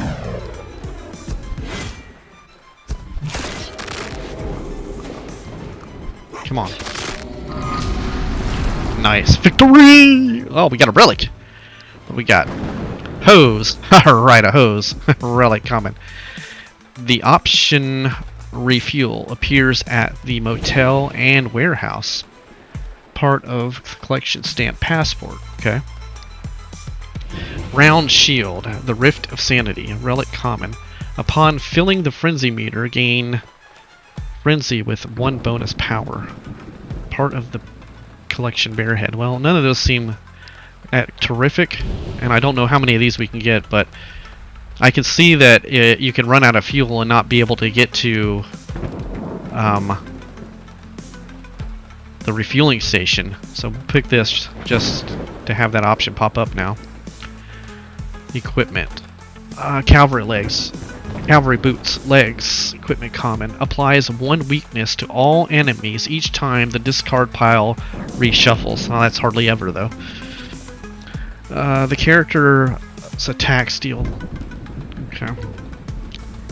Come on. Nice. Victory! Oh, we got a relic. What do we got? Hose. Alright, a hose. Relic common. The option refuel appears at the motel and warehouse. Part of collection stamp passport. Okay. Round shield. The Rift of Sanity. Relic common. Upon filling the frenzy meter, gain frenzy with 1 bonus power. Part of the collection bearhead. Well, none of those seem terrific, and I don't know how many of these we can get, but I can see that you can run out of fuel and not be able to get to the refueling station. So we'll pick this just to have that option pop up now. Equipment. Cavalry legs. Cavalry boots. Legs. Equipment common. Applies 1 weakness to all enemies each time the discard pile reshuffles. Oh, that's hardly ever, though. The character's attack steal. Okay.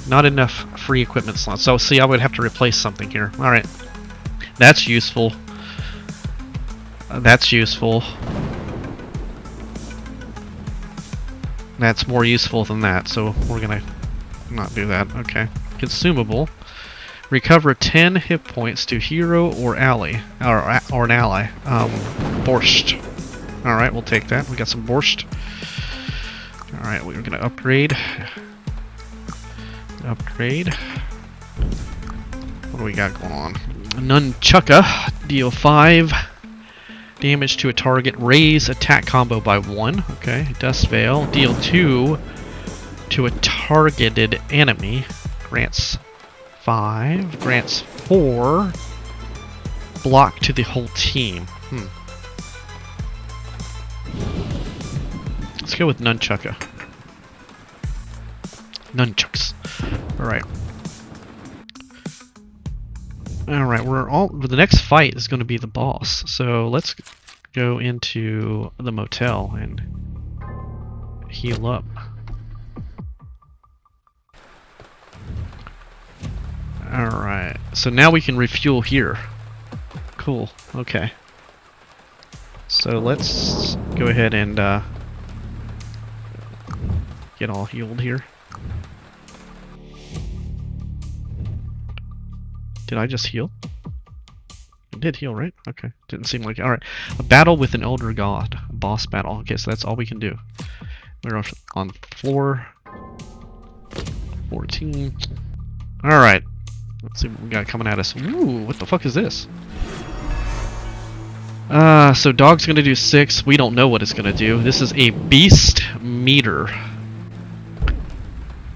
Not enough free equipment slots. So, see, I would have to replace something here. Alright. That's useful. That's useful. That's more useful than that, so we're gonna not do that. Okay. Consumable. Recover 10 hit points to hero or ally, or an ally. Borscht. All right, we'll take that. We got some borscht. All right, we're gonna upgrade. Upgrade. What do we got going on? Nunchucka. Deal 5 damage to a target. Raise attack combo by 1. Okay. Dust Veil. Deal 2 to a targeted enemy. Grants 5. Grants 4. Block to the whole team. Let's go with Nunchucka. Nunchucks. Alright. Alright, the next fight is going to be the boss. So let's go into the motel and heal up. Alright, so now we can refuel here. Cool, okay. So let's go ahead and get all healed here. Did I just heal? I did heal, right? Okay. Didn't seem like it. Alright. A battle with an elder god. A boss battle. Okay, so that's all we can do. We're on floor 14. Alright. Let's see what we got coming at us. Ooh, what the fuck is this? So dog's gonna do 6. We don't know what it's gonna do. This is a beast meter.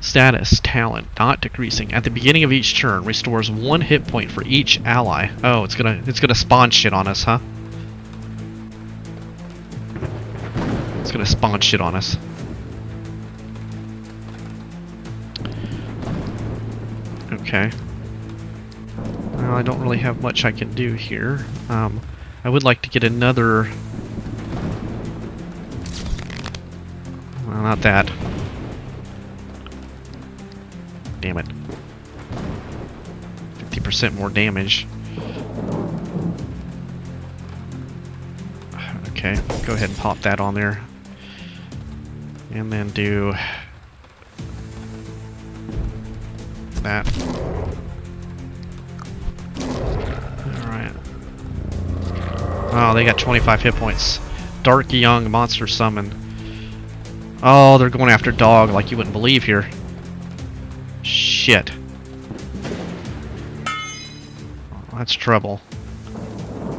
Status, talent, not decreasing. At the beginning of each turn, restores 1 hit point for each ally. Oh, it's gonna spawn shit on us, huh? It's gonna spawn shit on us. Okay. Well, I don't really have much I can do here. I would like to get another... Well, not that. Damn it. 50% more damage. Okay, go ahead and pop that on there. And then do that. Alright. Oh, they got 25 hit points. Dark Young Monster Summon. Oh, they're going after dog like you wouldn't believe here. Shit. Oh, that's trouble.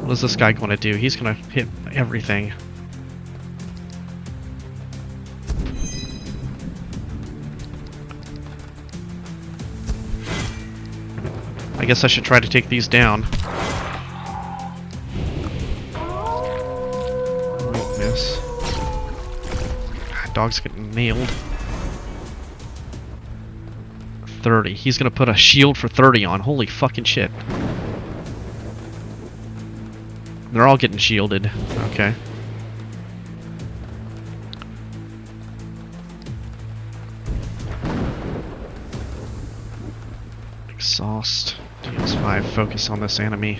What is this guy going to do? He's going to hit everything. I guess I should try to take these down. Weakness. God, dog's getting nailed. 30. He's gonna put a shield for 30 on. Holy fucking shit. They're all getting shielded. Okay. Exhaust. Deals 5. Focus on this enemy.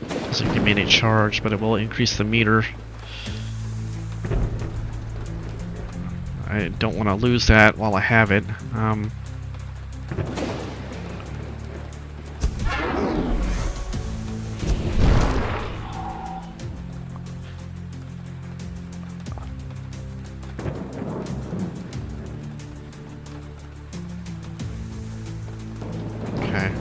Doesn't give me any charge, but it will increase the meter. I don't want to lose that while I have it. Okay.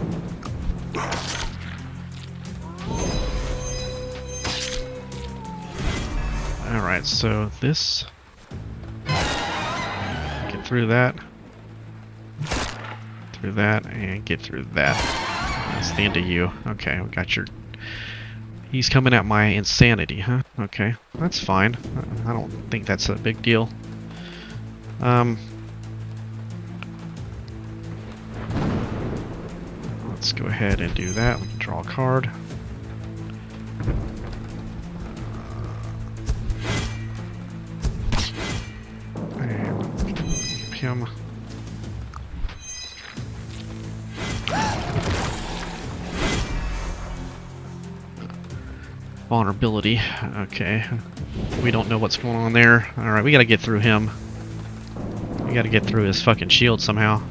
Alright, so this... through that, and get through that. That's the end of you. Okay, we got your... He's coming at my insanity, huh? Okay, that's fine. I don't think that's a big deal. Let's go ahead and do that. We can draw a card. Him. Vulnerability. Okay. We don't know what's going on there. Alright, we gotta get through him. We gotta get through his fucking shield somehow.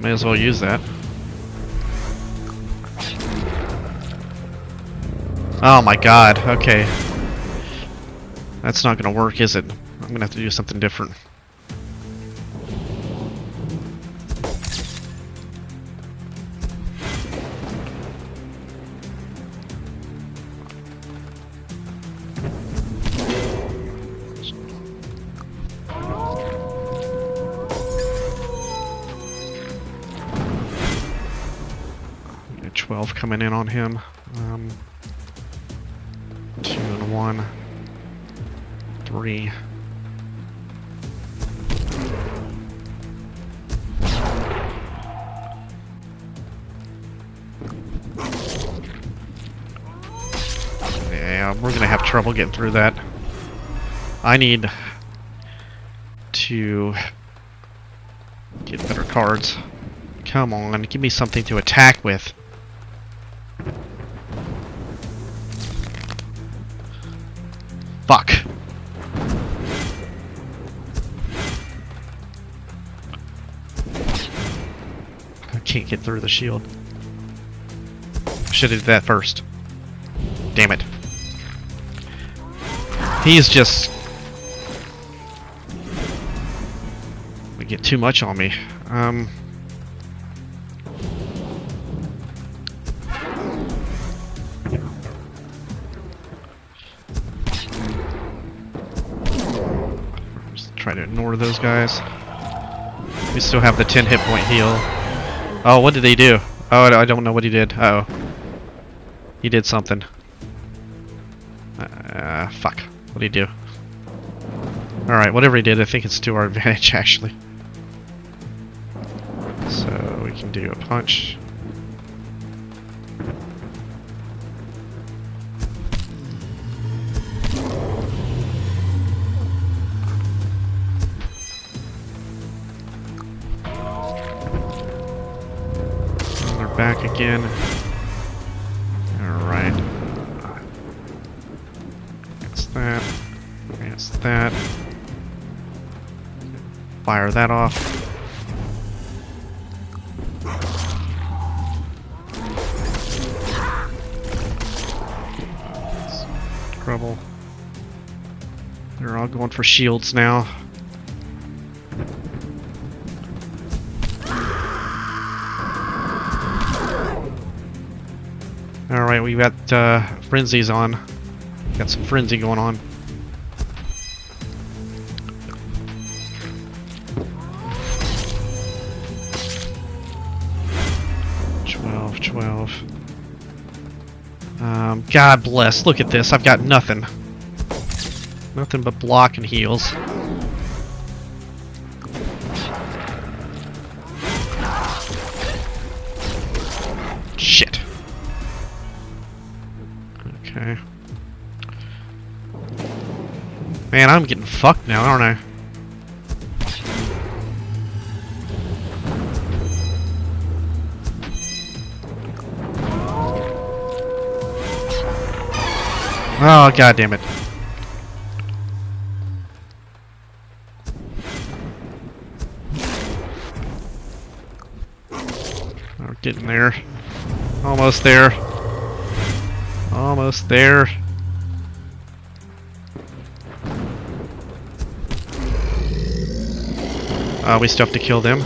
May as well use that. Oh my god, okay. That's not gonna work, is it? I'm gonna have to do something different. Got 12 coming in on him. 2 and 1. 3. Yeah, we're gonna have trouble getting through that. I need to get better cards. Come on, give me something to attack with. Fuck. I can't get through the shield. Should have did that first. Damn it. He's just... We get too much on me. Just try to ignore those guys. We still have the 10 hit point heal. Oh, what did he do? Oh, I don't know what he did. Uh oh. He did something. Fuck. What did he do? Alright, whatever he did, I think it's to our advantage, actually. So, we can do a punch. And they're back again. Alright. That. Against that. Fire that off. Trouble. They're all going for shields now. Alright, we got frenzies on. Got some frenzy going on. God bless. Look at this. I've got nothing. Nothing but block and heals. Shit. Okay. Man, I'm getting fucked now, aren't I? Oh, god damn it. We're getting there. Almost there. Almost there. We still have to kill them.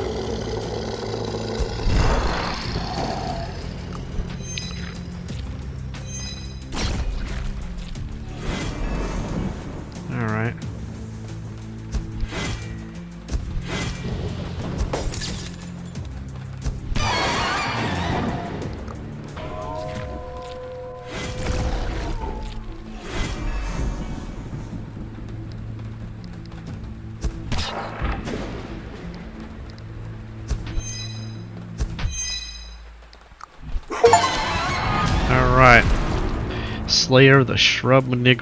Alright. Alright. Slayer the Shrub Niggereth.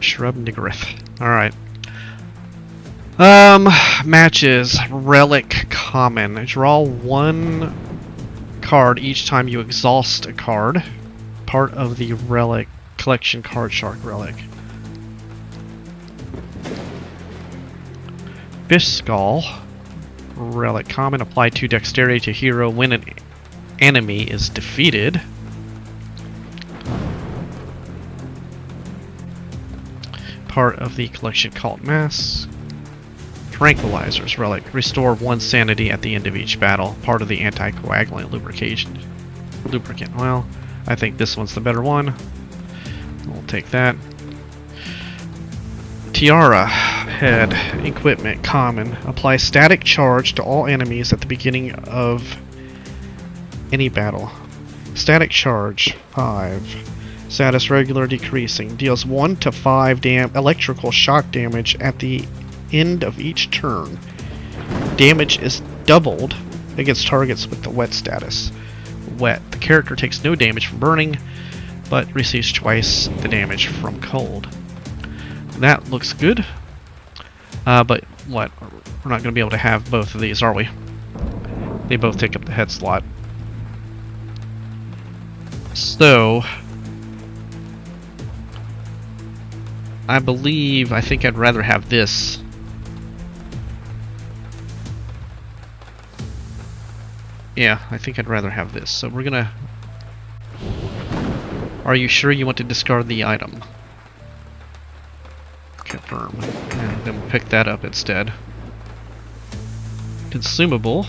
Shrub Niggereth. Alright. Matches. Relic common. Draw one card each time you exhaust a card. Part of the relic collection card shark relic. Fish Skull. Relic common. Apply 2 dexterity to hero when an enemy is defeated. Part of the collection called Menace. Tranquilizers relic. Restore 1 sanity at the end of each battle. Part of the anticoagulant lubricant. Well, I think this one's the better one. We'll take that. Tiara head equipment common. Apply static charge to all enemies at the beginning of any battle. Static charge 5. Status regular decreasing. Deals 1 to 5 electrical shock damage at the end of each turn. Damage is doubled against targets with the wet status. Wet. The character takes no damage from burning, but receives twice the damage from cold. That looks good. But what? We're not going to be able to have both of these, are we? They both take up the head slot. So I think I'd rather have this. Yeah, I think I'd rather have this. So we're gonna... Are you sure you want to discard the item? Confirm. And then we'll pick that up instead. Consumable.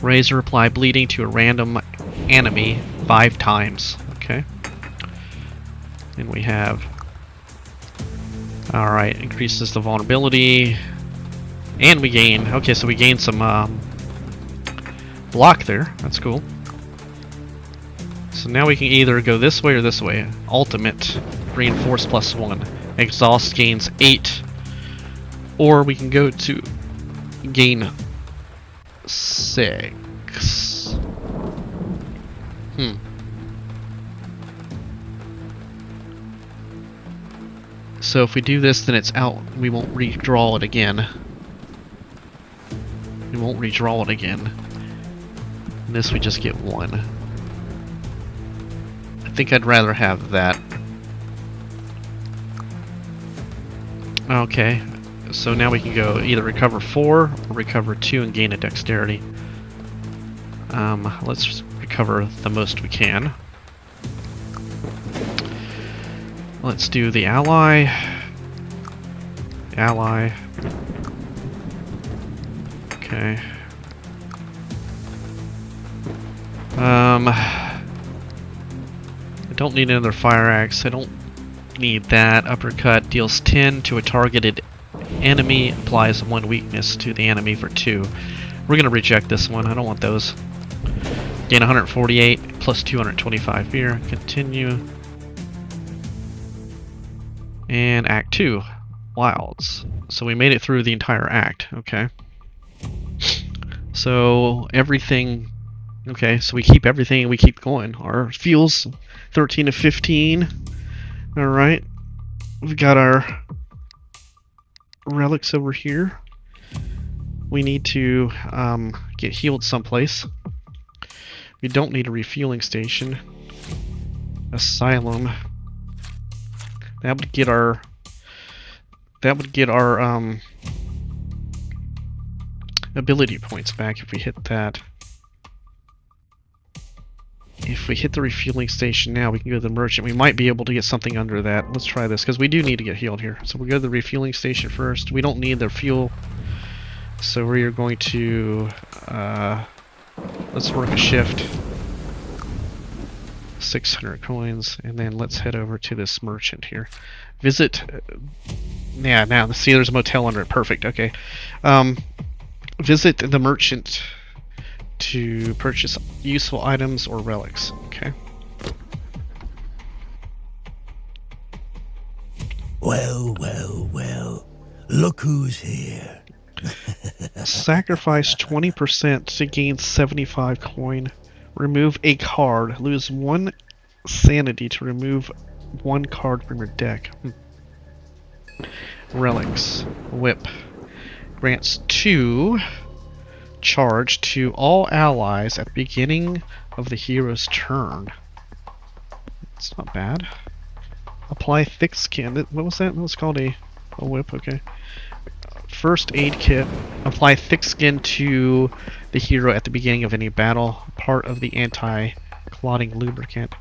Razor, apply bleeding to a random enemy 5 times. Okay. And we have... Alright, increases the vulnerability. And we gain... Okay, so we gain some block there. That's cool. So now we can either go this way or this way. Ultimate. Reinforce +1. Exhaust gains 8. Or we can go to gain 6. So if we do this, then it's out. We won't redraw it again. We won't redraw it again. And this we just get 1. I think I'd rather have that. Okay, so now we can go either recover 4 or recover 2 and gain a dexterity. Let's recover the most we can. Let's do the ally. Ally. Okay. I don't need another fire axe. I don't need that. Uppercut deals 10 to a targeted enemy, applies 1 weakness to the enemy for 2. We're gonna reject this one. I don't want those. Gain 148 plus 225 fear. Continue. And Act 2. Wilds. So we made it through the entire act. Okay. So everything... Okay, so we keep everything and we keep going. Our fuel's 13 to 15. Alright. We've got our relics over here. We need to get healed someplace. We don't need a refueling station. Asylum. That would get our ability points back if we hit that. If we hit the refueling station now, we can go to the merchant. We might be able to get something under that. Let's try this, because we do need to get healed here. So we'll go to the refueling station first. We don't need the fuel. So we are going to... let's work a shift. 600 coins. And then let's head over to this merchant here. Visit... yeah, now, see, there's a motel under it. Perfect, okay. Visit the merchant to purchase useful items or relics. Okay. Well, well, well. Look who's here. Sacrifice 20% to gain 75 coin. Remove a card. Lose 1 sanity to remove 1 card from your deck. Relics. Whip. Grants 2 charge to all allies at the beginning of the hero's turn. It's not bad. Apply thick skin. What was that? That was called a whip, okay. First aid kit. Apply thick skin to the hero at the beginning of any battle. Part of the anti-clotting lubricant.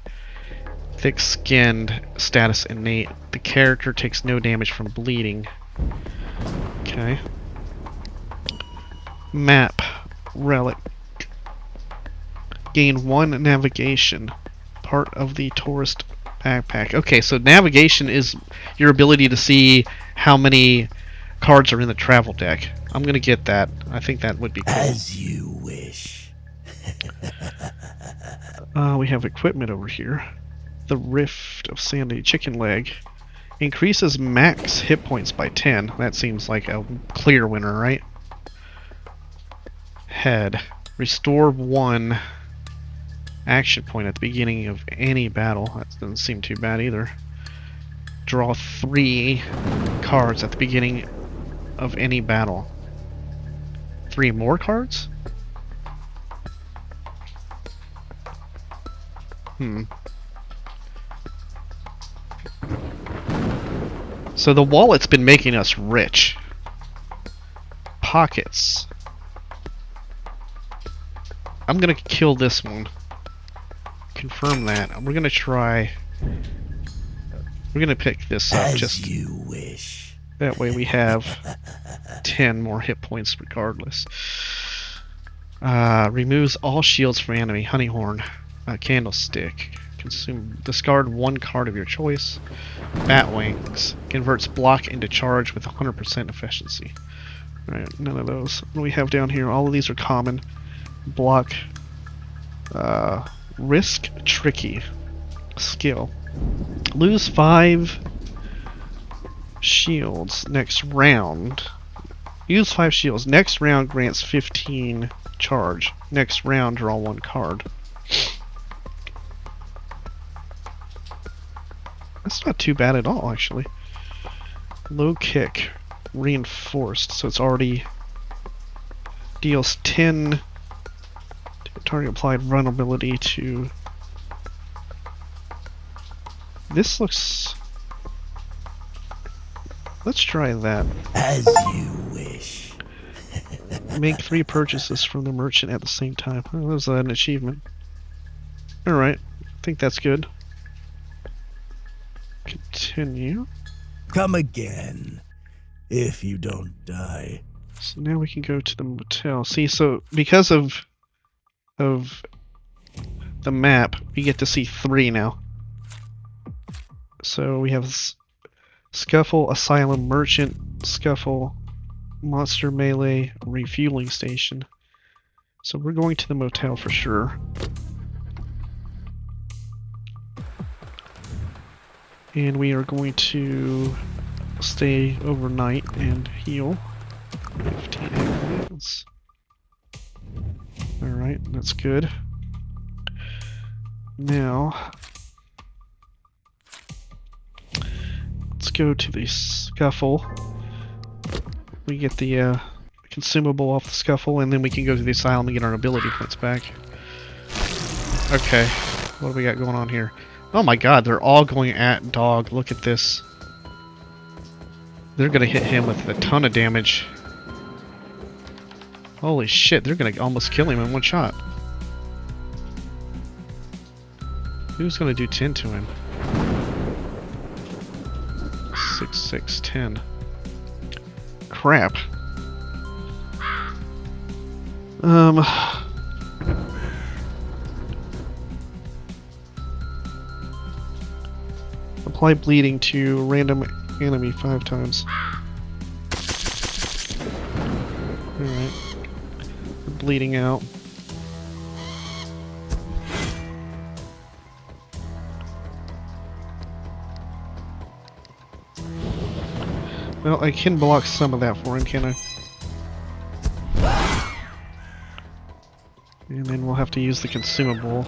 Thick skinned status innate. The character takes no damage from bleeding. Okay. Map. Relic. Gain 1 navigation. Part of the tourist backpack. Okay, so navigation is your ability to see how many cards are in the travel deck. I'm gonna get that. I think that would be cool. As you wish. We have equipment over here. The Rift of Sanity Chicken Leg. Increases max hit points by 10. That seems like a clear winner, right? Head. Restore 1 action point at the beginning of any battle. That doesn't seem too bad either. Draw 3 cards at the beginning of any battle. 3 more cards? So the wallet's been making us rich. Pockets. I'm gonna kill this one. Confirm that. We're gonna try. We're gonna pick this up. Just you wish. That way we have 10 more hit points regardless. Removes all shields from enemy. Honeyhorn. Candlestick. Discard 1 card of your choice. Batwings. Converts block into charge with 100% efficiency. Alright, none of those. What do we have down here? All of these are common. Block. Risk Tricky. Skill. Lose 5 shields next round. Use 5 shields. Next round grants 15 charge. Next round draw 1 card. That's not too bad at all, actually. Low kick. Reinforced. So it's already deals 10 target applied vulnerability to. This looks. Let's try that. As you wish. Make 3 purchases from the merchant at the same time. Oh, that was an achievement. Alright. I think that's good. Continue. Come again. If you don't die. So now we can go to the motel. See, so because of the map, we get to see 3 now. So we have Scuffle, Asylum, Merchant, Scuffle, Monster Melee, Refueling Station. So we're going to the motel for sure. And we are going to stay overnight and heal. 15 minutes. Alright, that's good. Now, let's go to the Scuffle. We get the consumable off the Scuffle, and then we can go to the Asylum and get our ability points back. Okay, what do we got going on here? Oh my god, they're all going at Dog. Look at this. They're gonna hit him with a ton of damage. Holy shit, they're gonna almost kill him in 1 shot. Who's gonna do 10 to him? 6, 6, 10. Crap. Apply bleeding to random enemy 5 times. Alright. Bleeding out. Well, I can block some of that for him, can I? And then we'll have to use the consumable.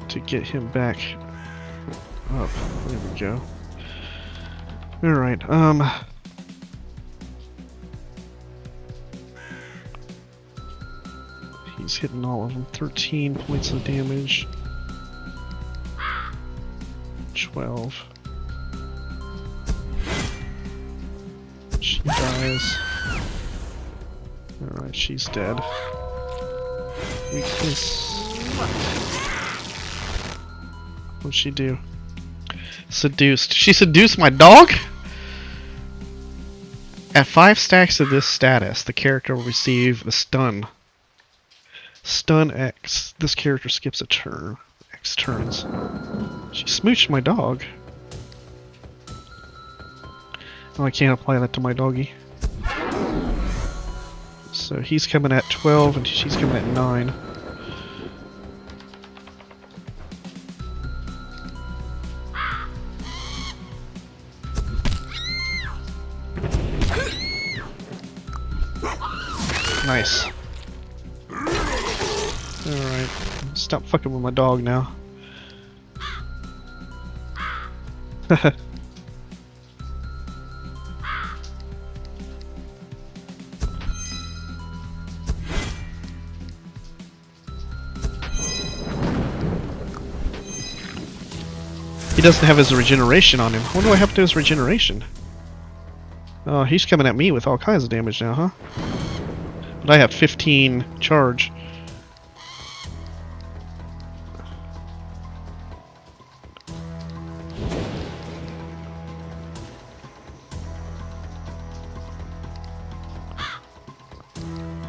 To get him back up. There we go. Alright, he's hitting all of them. 13 points of damage. 12. She dies. Alright, she's dead. Weakness. What'd she do? Seduced. She seduced my dog? At 5 stacks of this status, the character will receive the stun. Stun X. This character skips a turn. X turns. She smooched my dog. Oh, I can't apply that to my doggy. So he's coming at 12 and she's coming at 9. Nice. Alright. Stop fucking with my dog now. He doesn't have his regeneration on him. What do I have to do his regeneration? Oh, he's coming at me with all kinds of damage now, huh? But I have 15 charge.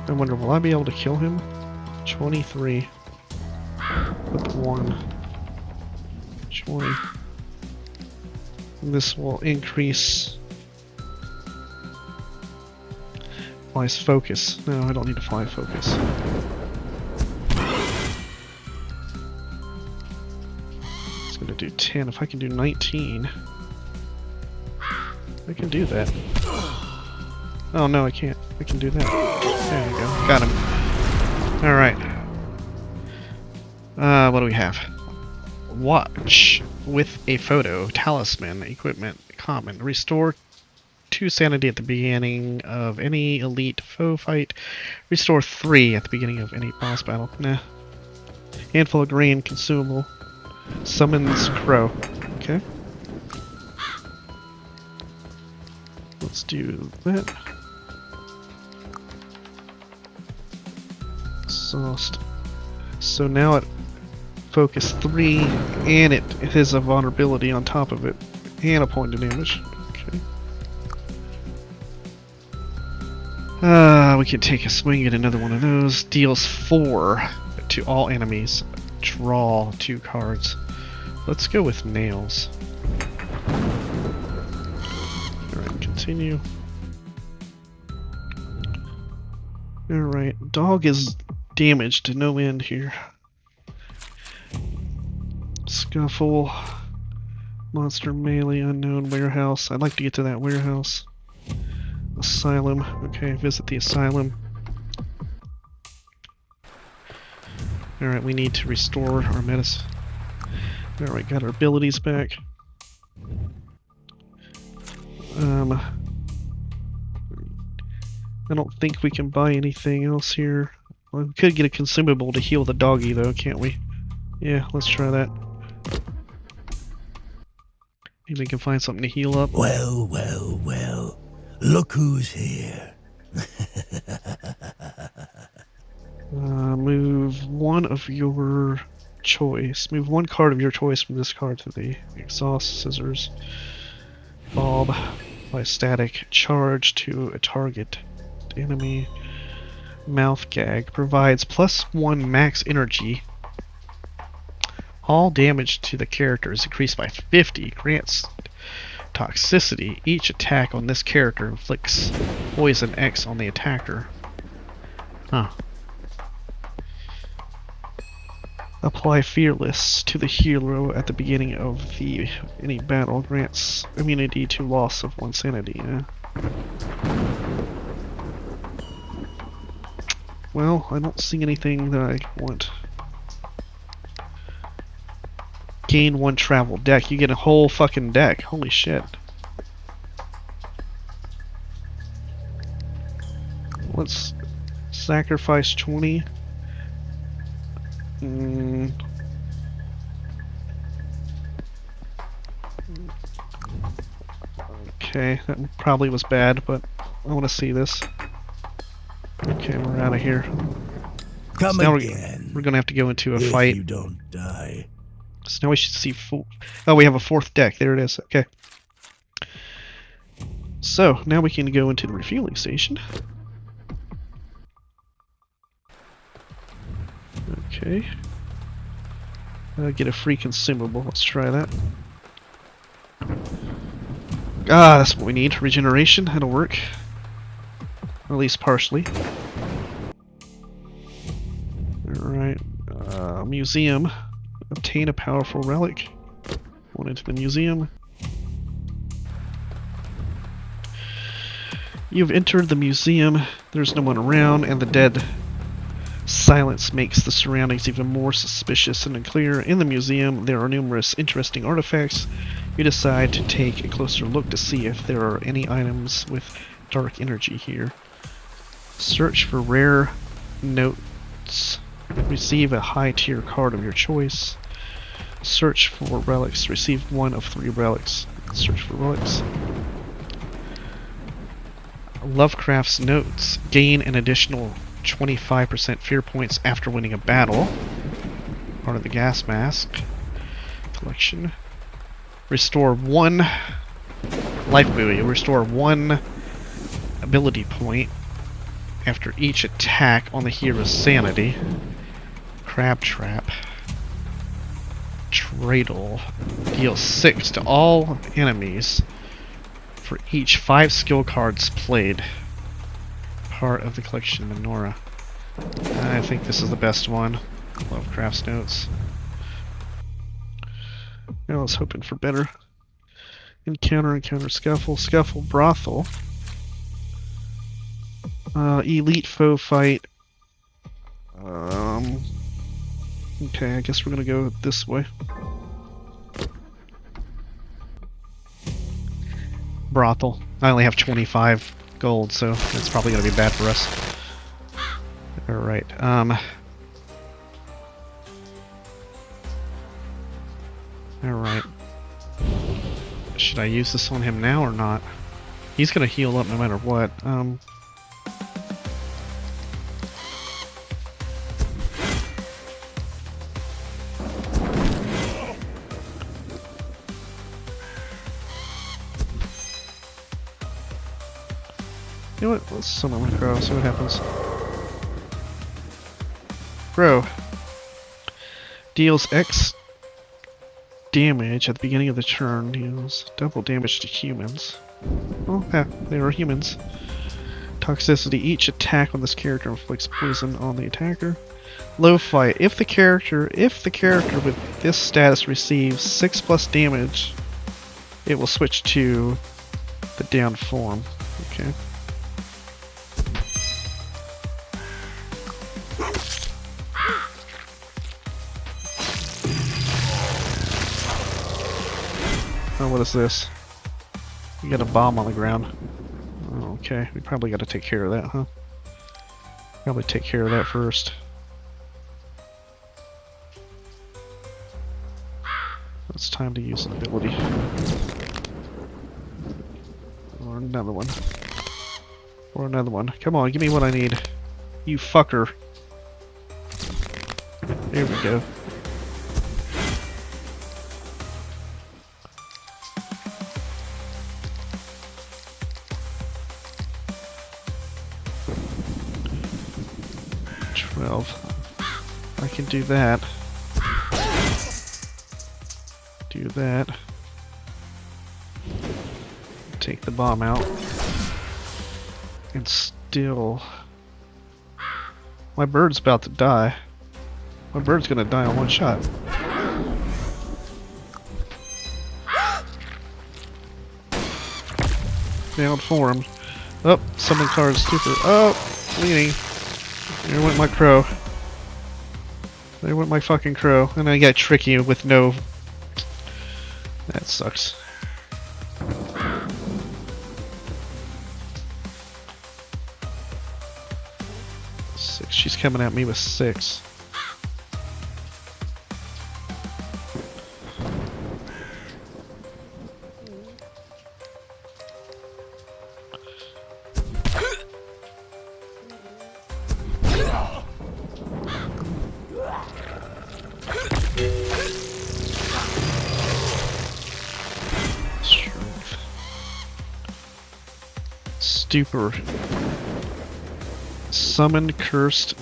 I wonder, will I be able to kill him? 23. With 1. 20. And this will increase Fly's focus. No, I don't need to fly focus. It's gonna do 10. If I can do 19, I can do that. Oh no, I can't. I can do that. There you go. Got him. Alright. What do we have? Watch with a photo. Talisman. Equipment. Common. Restore 2 sanity at the beginning of any elite foe fight. Restore 3 at the beginning of any boss battle. Nah. Handful of grain. Consumable. Summons crow. Okay. Let's do that. Exhaust. So now it focus 3 and it has a vulnerability on top of it and a point of damage. Okay. We can take a swing at another one of those. Deals 4 to all enemies. Draw 2 cards. Let's go with nails. Alright, continue. Alright, dog is damaged to no end here. Scuffle. Monster melee, unknown, warehouse. I'd like to get to that warehouse. Asylum. Okay, visit the asylum. Alright, we need to restore our Menace. Alright, got our abilities back. I don't think we can buy anything else here. Well, we could get a consumable to heal the doggy though, can't we? Yeah, let's try that. Maybe we can find something to heal up. Well, well, well. Look who's here. Move one of your choice. Move 1 card of your choice from this card to the exhaust scissors. Bob by static. Charge to a target enemy. Mouth gag provides +1 max energy. All damage to the character is increased by 50. Grants toxicity. Each attack on this character inflicts poison X on the attacker. Huh. Apply Fearless to the hero at the beginning of any battle. Grants immunity to loss of 1 sanity. Yeah. Well, I don't see anything that I want. Gain 1 travel deck. You get a whole fucking deck. Holy shit. Let's sacrifice 20. Okay, that probably was bad, but I want to see this. Okay, we're out of here. Come So now again. we're gonna have to go into a if fight. you don't die. So now we should see oh, we have a 4th deck. There it is. Okay. So now we can go into the refueling station. Okay. Get a free consumable. Let's try that. Ah, that's what we need. Regeneration. That'll work. At least partially. Alright. Museum. Obtain a powerful relic. Going into the museum. You've entered the museum. There's no one around, and the dead silence makes the surroundings even more suspicious and unclear. In the museum, there are numerous interesting artifacts. You decide to take a closer look to see if there are any items with dark energy here. Search for rare notes. Receive a high-tier card of your choice. Search for relics. Receive 1 of 3 relics. Search for relics. Lovecraft's notes. Gain an additional 25% fear points after winning a battle. Part of the gas mask collection. Restore 1 life buoy. Restore 1 ability point after each attack on the hero's sanity. Crab trap. Dreidel. Deal 6 to all enemies for each 5 skill cards played. Part of the collection, Menorah. I think this is the best one. Lovecraft's notes. I was hoping for better. Encounter, scuffle, brothel. Elite foe fight. Okay, I guess we're gonna go this way. Brothel. I only have 25 gold, so that's probably gonna be bad for us. Alright, Alright. Should I use this on him now or not? He's gonna heal up no matter what. You know what? Let's summon my Crow, see what happens. Crow deals X damage at the beginning of the turn, deals double damage to humans. Oh, yeah, they are humans. Toxicity. Each attack on this character inflicts poison on the attacker. Low fight. If the character with this status receives 6+ damage, it will switch to the down form. Okay. Oh, what is this? We got a bomb on the ground. Oh, okay, we probably got to take care of that, huh? Probably take care of that first. It's time to use an ability. Or another one. Or another one. Come on, give me what I need. You fucker. There we go. I can do that. Do that. Take the bomb out. And still... My bird's about to die. My bird's gonna die on one shot. Down form. Oh, summon card super. Oh, leaning. There went my crow. There went my fucking crow. And I got tricky with no. That sucks. Six. She's coming at me with 6. Strength. Stupor. Summon cursed.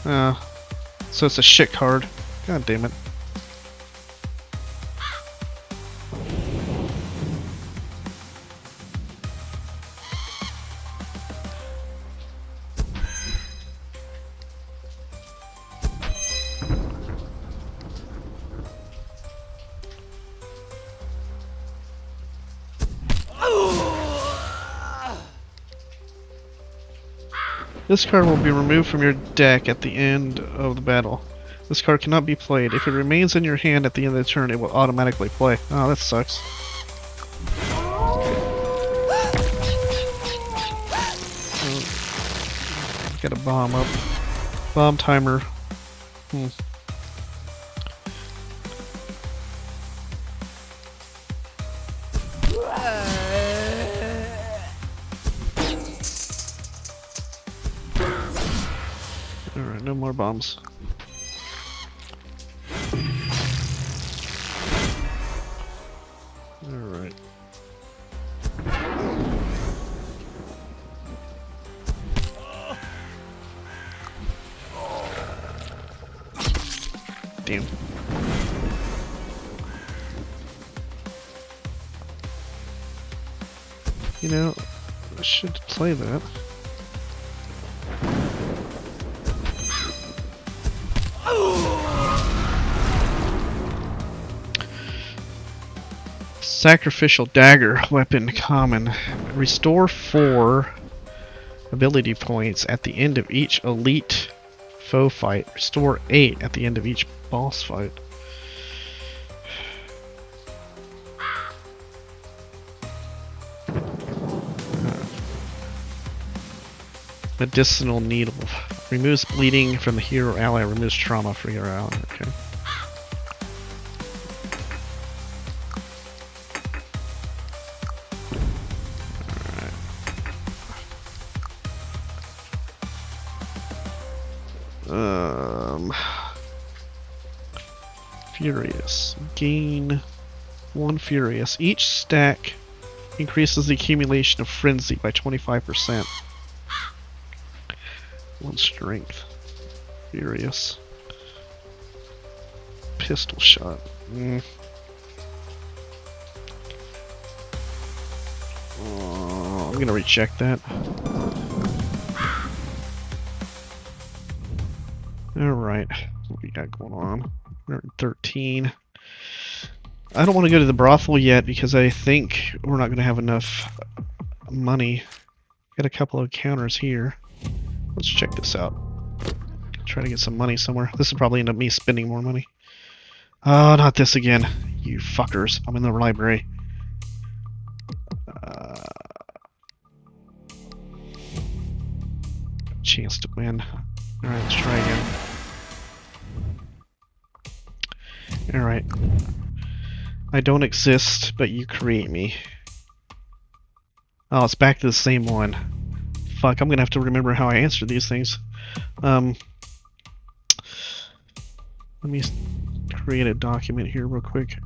So it's a shit card. God damn it. This card will be removed from your deck at the end of the battle. This card cannot be played. If it remains in your hand at the end of the turn, it will automatically play. Oh, that sucks. Got a bomb up. Bomb timer. Alright, no more bombs. Alright. Damn. You know, I should play that. Sacrificial dagger weapon common. Restore 4 ability points at the end of each elite foe fight. Restore 8 at the end of each boss fight. Medicinal needle. Removes bleeding from the hero ally. Removes trauma for your ally. Okay. Furious. Gain 1 Furious. Each stack increases the accumulation of Frenzy by 25%. 1 Strength. Furious. Pistol shot. Oh, I'm gonna reject that. Alright, what we got going on? 113. I don't want to go to the brothel yet because I think we're not going to have enough money. Got a couple of counters here. Let's check this out. Try to get some money somewhere. This will probably end up me spending more money. Oh, not this again. You fuckers. I'm in the library. Chance to win. Alright, let's try again. Alright. I don't exist, but you create me. Oh, it's back to the same one. Fuck, I'm gonna have to remember how I answer these things. Let me create a document here real quick.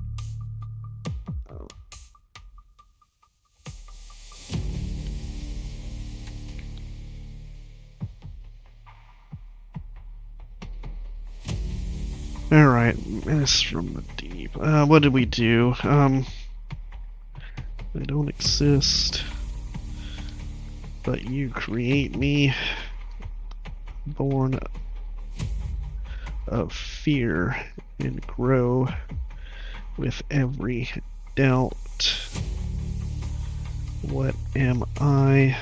Alright, Menace from the deep. What did we do? I don't exist, but you create me. Born of fear and grow with every doubt. What am I?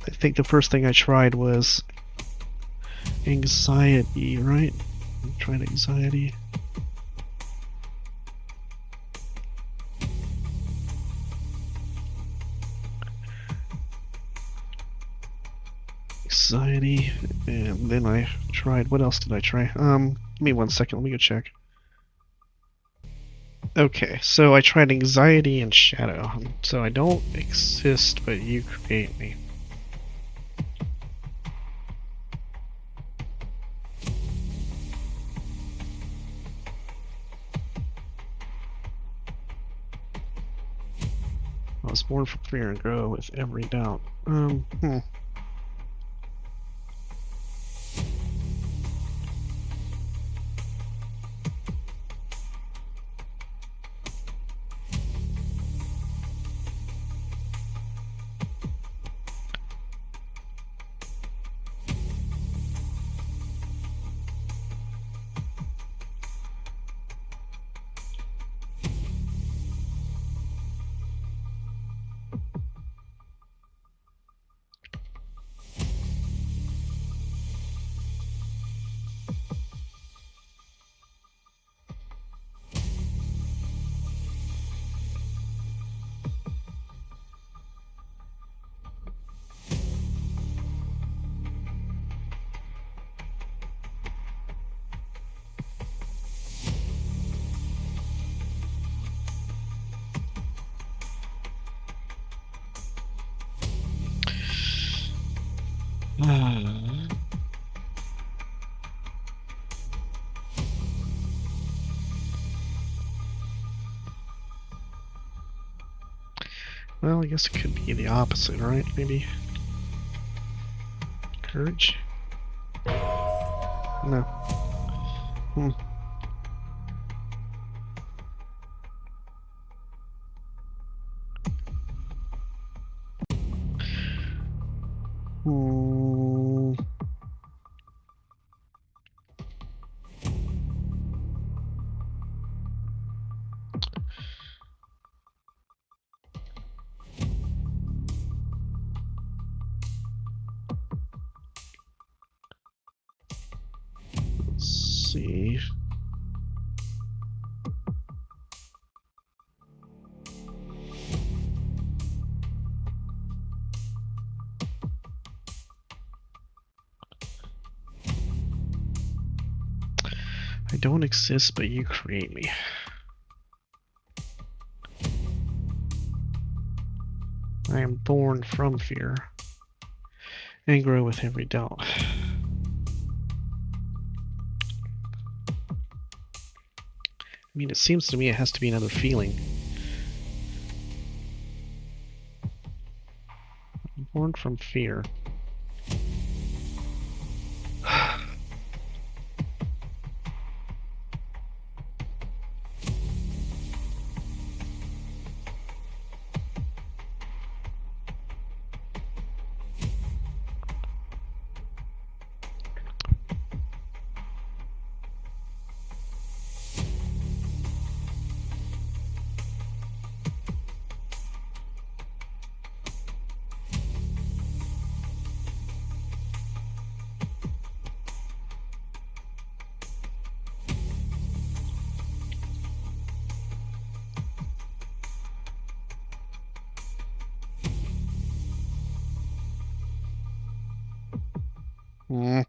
I think the first thing I tried was anxiety, right? I tried anxiety. Anxiety, and then I tried. What else did I try? Give me 1 second. Let me go check. Okay, so I tried anxiety and shadow. So I don't exist, but you create me. I was born from fear and grow with every doubt. Well, I guess it could be the opposite, right? Maybe. Courage? No. Hmm. Hmm. Let's see. I don't exist, but you create me. I am born from fear and grow with every doubt. I mean, it seems to me it has to be another feeling. I'm born from fear. Hmm.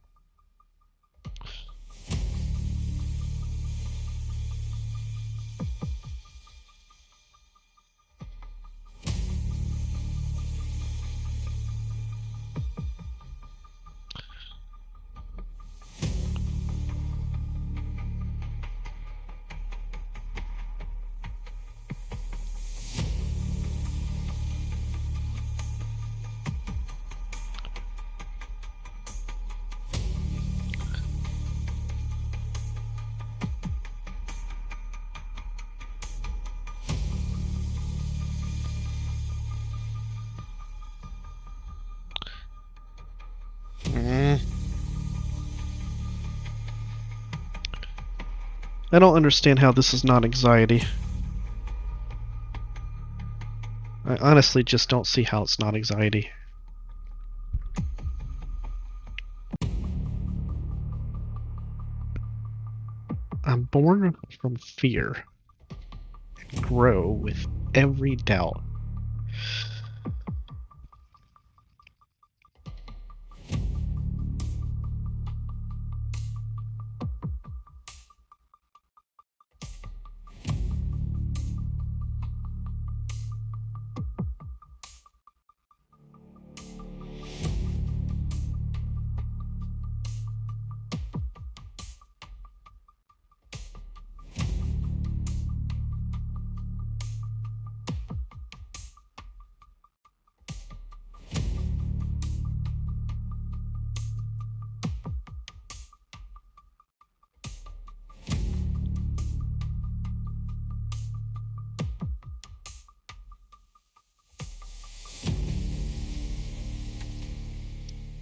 I don't understand how this is not anxiety. I honestly just don't see how it's not anxiety. I'm born from fear and grow with every doubt.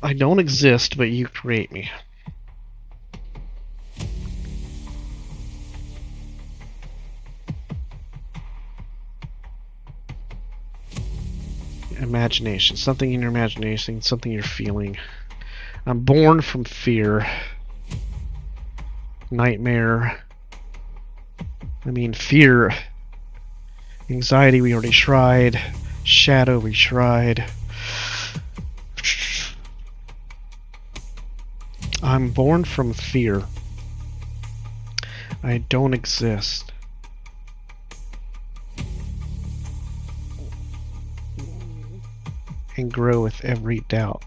I don't exist, but you create me. Imagination. Something in your imagination, something you're feeling. I'm born from fear. Nightmare. I mean, fear. Anxiety, we already tried. Shadow, we tried. I'm born from fear. I don't exist. And grow with every doubt.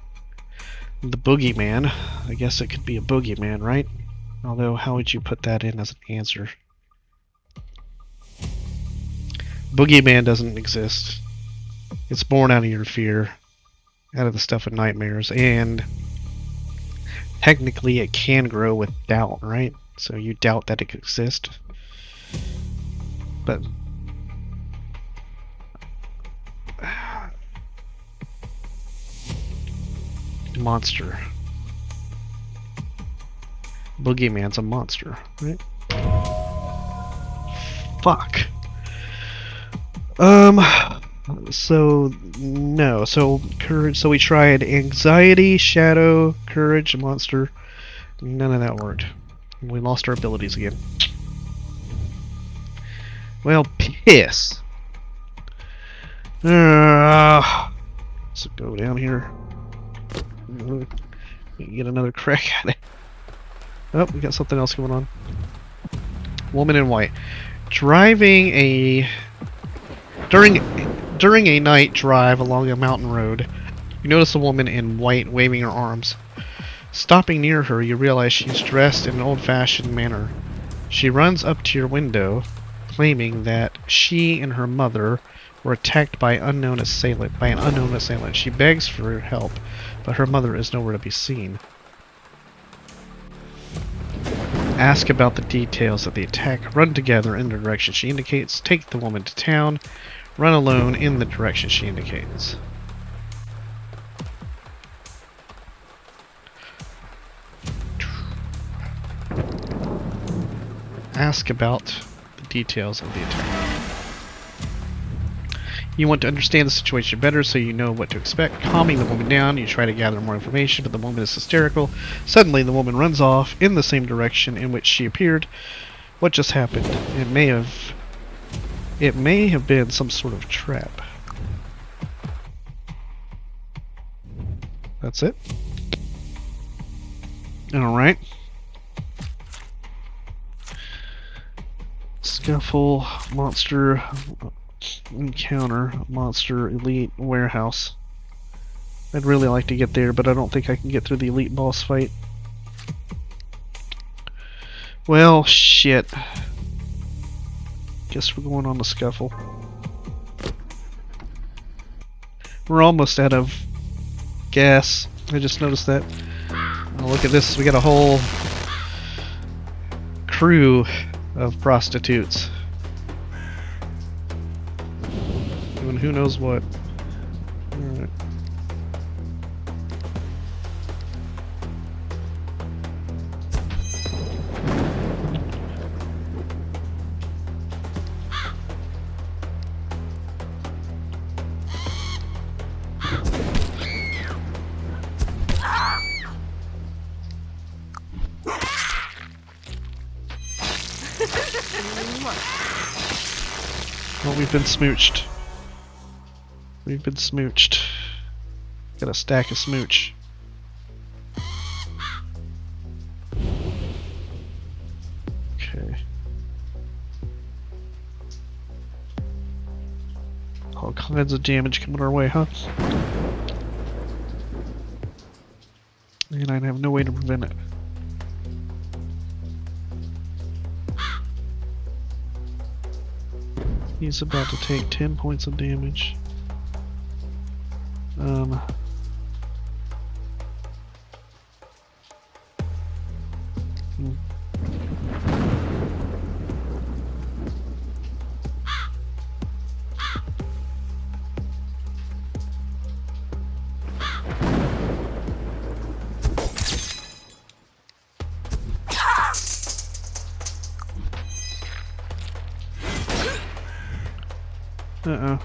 The boogeyman. I guess it could be a boogeyman, right? Although, how would you put that in as an answer? Boogeyman doesn't exist. It's born out of your fear, out of the stuff of nightmares, and technically it can grow with doubt, right? So you doubt that it exists. But monster. Boogeyman's a monster, right? Fuck. So no. So courage. So we tried anxiety, shadow, courage, monster. None of that worked. We lost our abilities again. Well, piss. Let's go down here. Get another crack at it. Oh, we got something else going on. Woman in white. Driving a... During a night drive along a mountain road, you notice a woman in white waving her arms. Stopping near her, you realize she's dressed in an old-fashioned manner. She runs up to your window, claiming that she and her mother were attacked by an unknown assailant. She begs for help, but her mother is nowhere to be seen. Ask about the details of the attack. Run together in the direction she indicates. Take the woman to town. Run alone in the direction she indicates. Ask about the details of the attack. You want to understand the situation better so you know what to expect. Calming the woman down, you try to gather more information, but the woman is hysterical. Suddenly, the woman runs off in the same direction in which she appeared. What just happened? It may have been some sort of trap. That's it? Alright. Scuffle, monster, encounter, monster, elite, warehouse. I'd really like to get there, but I don't think I can get through the elite boss fight. Well, shit. Guess we're going on the scuffle. We're almost out of gas. I just noticed that. Oh, look at this. We got a whole crew of prostitutes. Doing who knows what. Alright. We've been smooched. We've been smooched. Got a stack of smooch. Okay. All kinds of damage coming our way, huh? And I have no way to prevent it. He's about to take 10 points of damage. Uh-oh.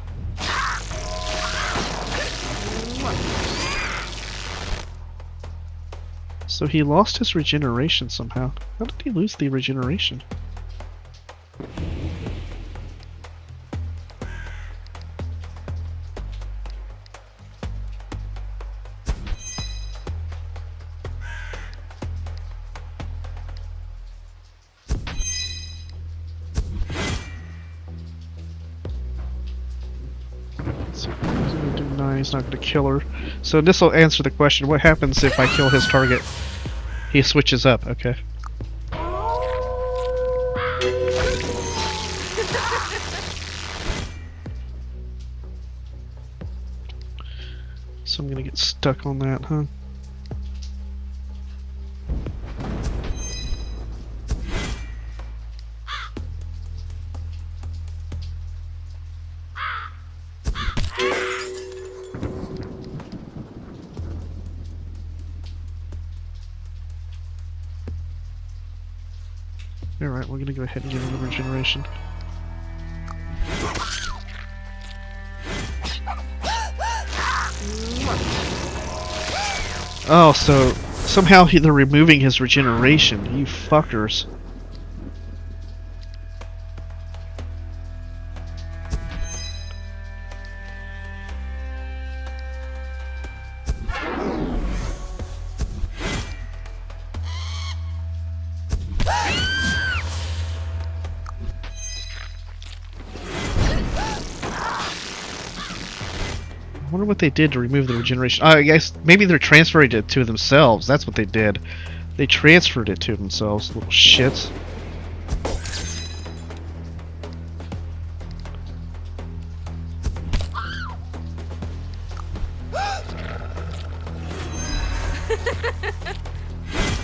So he lost his regeneration somehow. How did he lose the regeneration? So he's gonna do 9, he's not gonna kill her. So this will answer the question, what happens if I kill his target? He switches up, okay. So I'm gonna get stuck on that, huh? Alright, we're gonna go ahead and give him the regeneration. Oh, so somehow they're removing his regeneration. You fuckers. I wonder what they did to remove the regeneration. I guess maybe they're transferring it to themselves. That's what they did. They transferred it to themselves, little shits.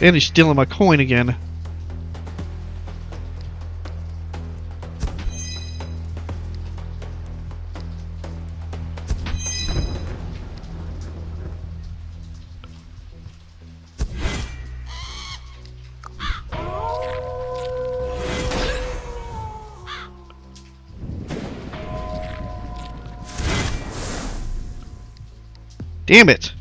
And he's stealing my coin again. Damn it!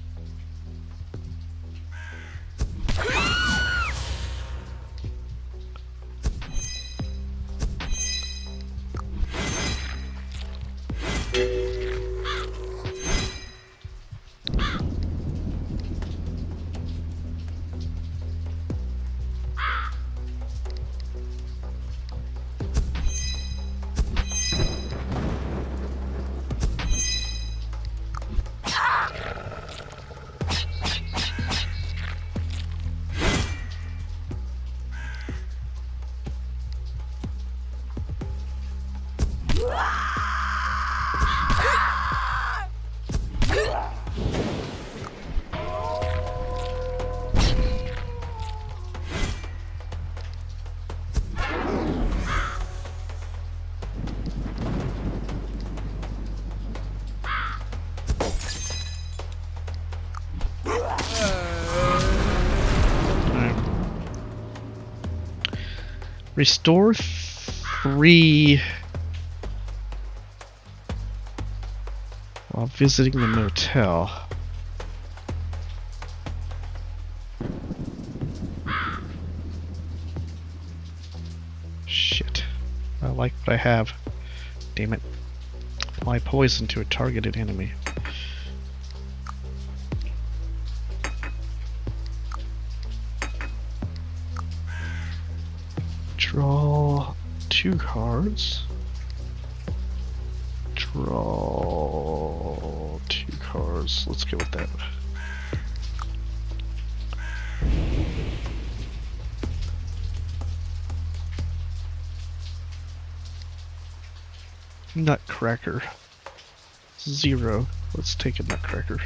Restore 3 while visiting the motel. Shit. I like what I have. Damn it. apply poison to a targeted enemy. Draw 2 cards. Draw 2 cards. Let's go with that. Nutcracker. 0. Let's take a nutcracker.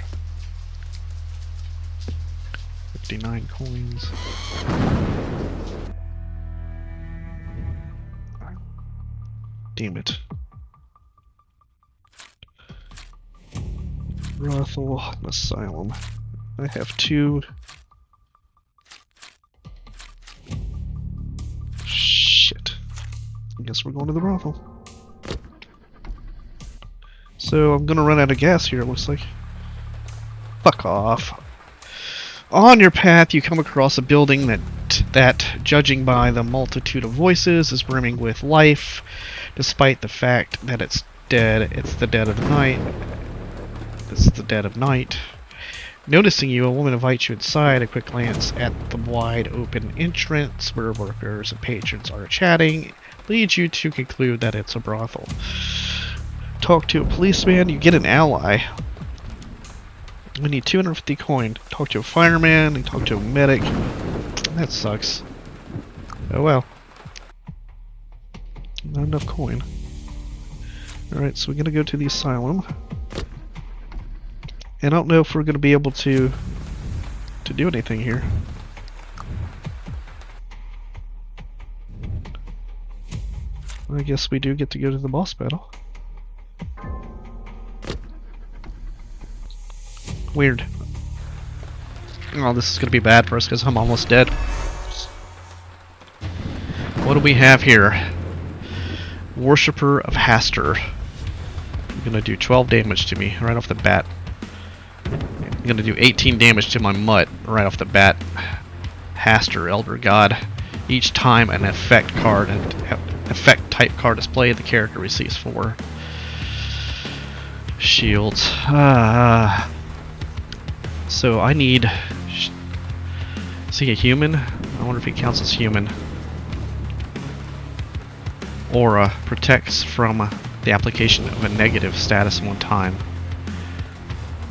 59 coins. Damn it. Brothel, Asylum. I have 2. Shit. I guess we're going to the brothel. So I'm gonna run out of gas here, it looks like. Fuck off. On your path, you come across a building that, judging by the multitude of voices, is brimming with life, despite the fact that it's dead. It's the dead of night. It's the dead of night. Noticing you, a woman invites you inside. A quick glance at the wide open entrance where workers and patrons are chatting leads you to conclude that it's a brothel. Talk to a policeman, you get an ally. We need 250 coin. Talk to a fireman, and talk to a medic. That sucks. Oh well. Not enough coin. Alright, so we're gonna go to the asylum. And I don't know if we're gonna be able to do anything here. I guess we do get to go to the boss battle. Weird. Oh, this is gonna be bad for us because I'm almost dead. What do we have here? Worshipper of Hastur. You're gonna do 12 damage to me right off the bat. I'm gonna do 18 damage to my mutt right off the bat. Hastur, Elder God. Each time an effect card and effect type card is played, the character receives 4 shields. So I need... Is he a human? I wonder if he counts as human. Aura protects from the application of a negative status 1 time.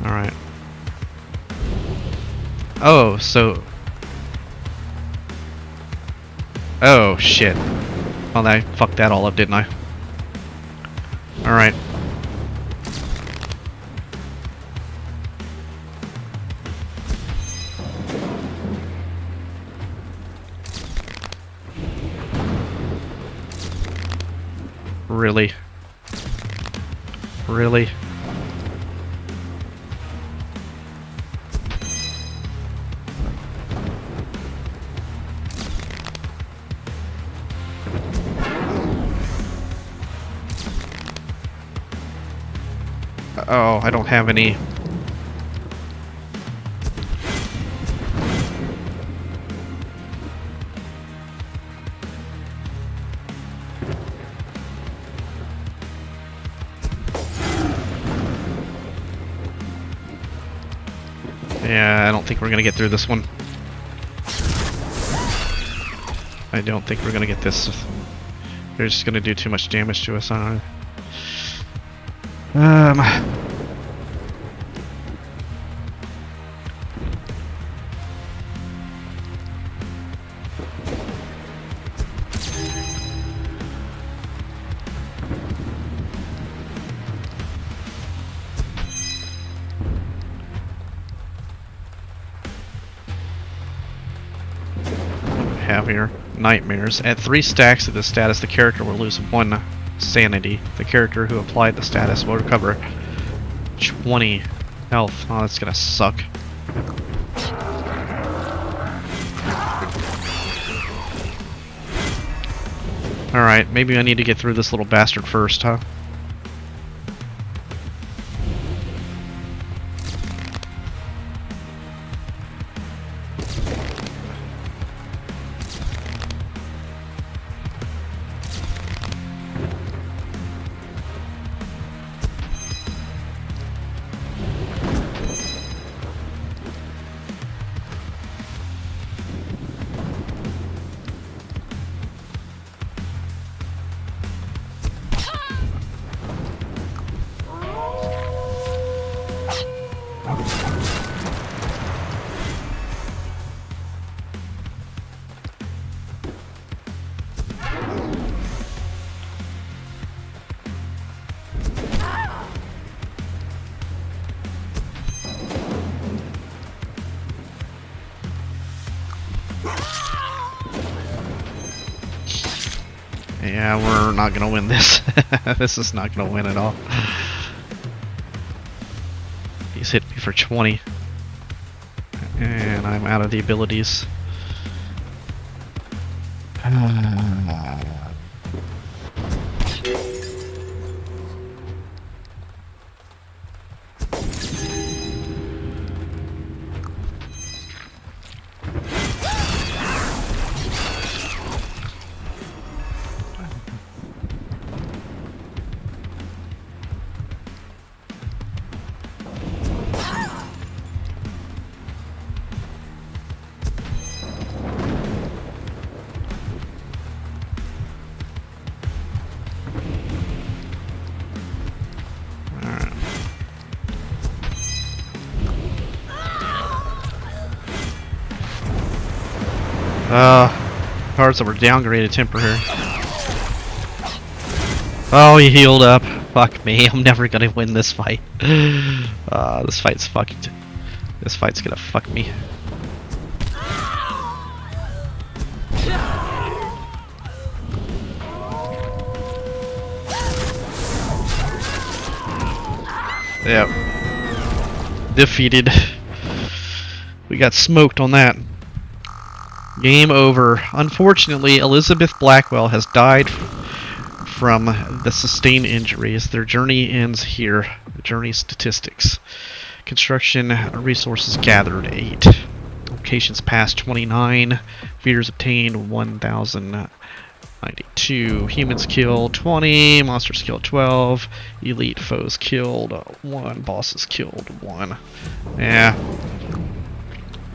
Alright. Oh, so... Oh, shit. Well, I fucked that all up, didn't I? Alright. Really? Really? Oh, I don't have any. Yeah, I don't think we're gonna get through this one. I don't think we're gonna get this. They're just gonna do too much damage to us. Have here nightmares. At 3 stacks of this status, the character will lose 1 sanity. The character who applied the status will recover 20 health. Oh, that's gonna suck. Alright, maybe I need to get through this little bastard first, huh? Yeah, we're not gonna win this. This is not gonna win at all. He's hit me for 20. And I'm out of the abilities. Cards that were downgraded temporary. Oh, he healed up. Fuck me, I'm never gonna win this fight. This fight's fucked. This fight's gonna fuck me. Yep. Defeated. We got smoked on that. Game over. Unfortunately, Elizabeth Blackwell has died from the sustained injuries. Their journey ends here. Journey statistics. Construction resources gathered 8. Locations passed 29. Feeders obtained 1,092. Humans killed 20. Monsters killed 12. Elite foes killed 1. Bosses killed 1. Yeah.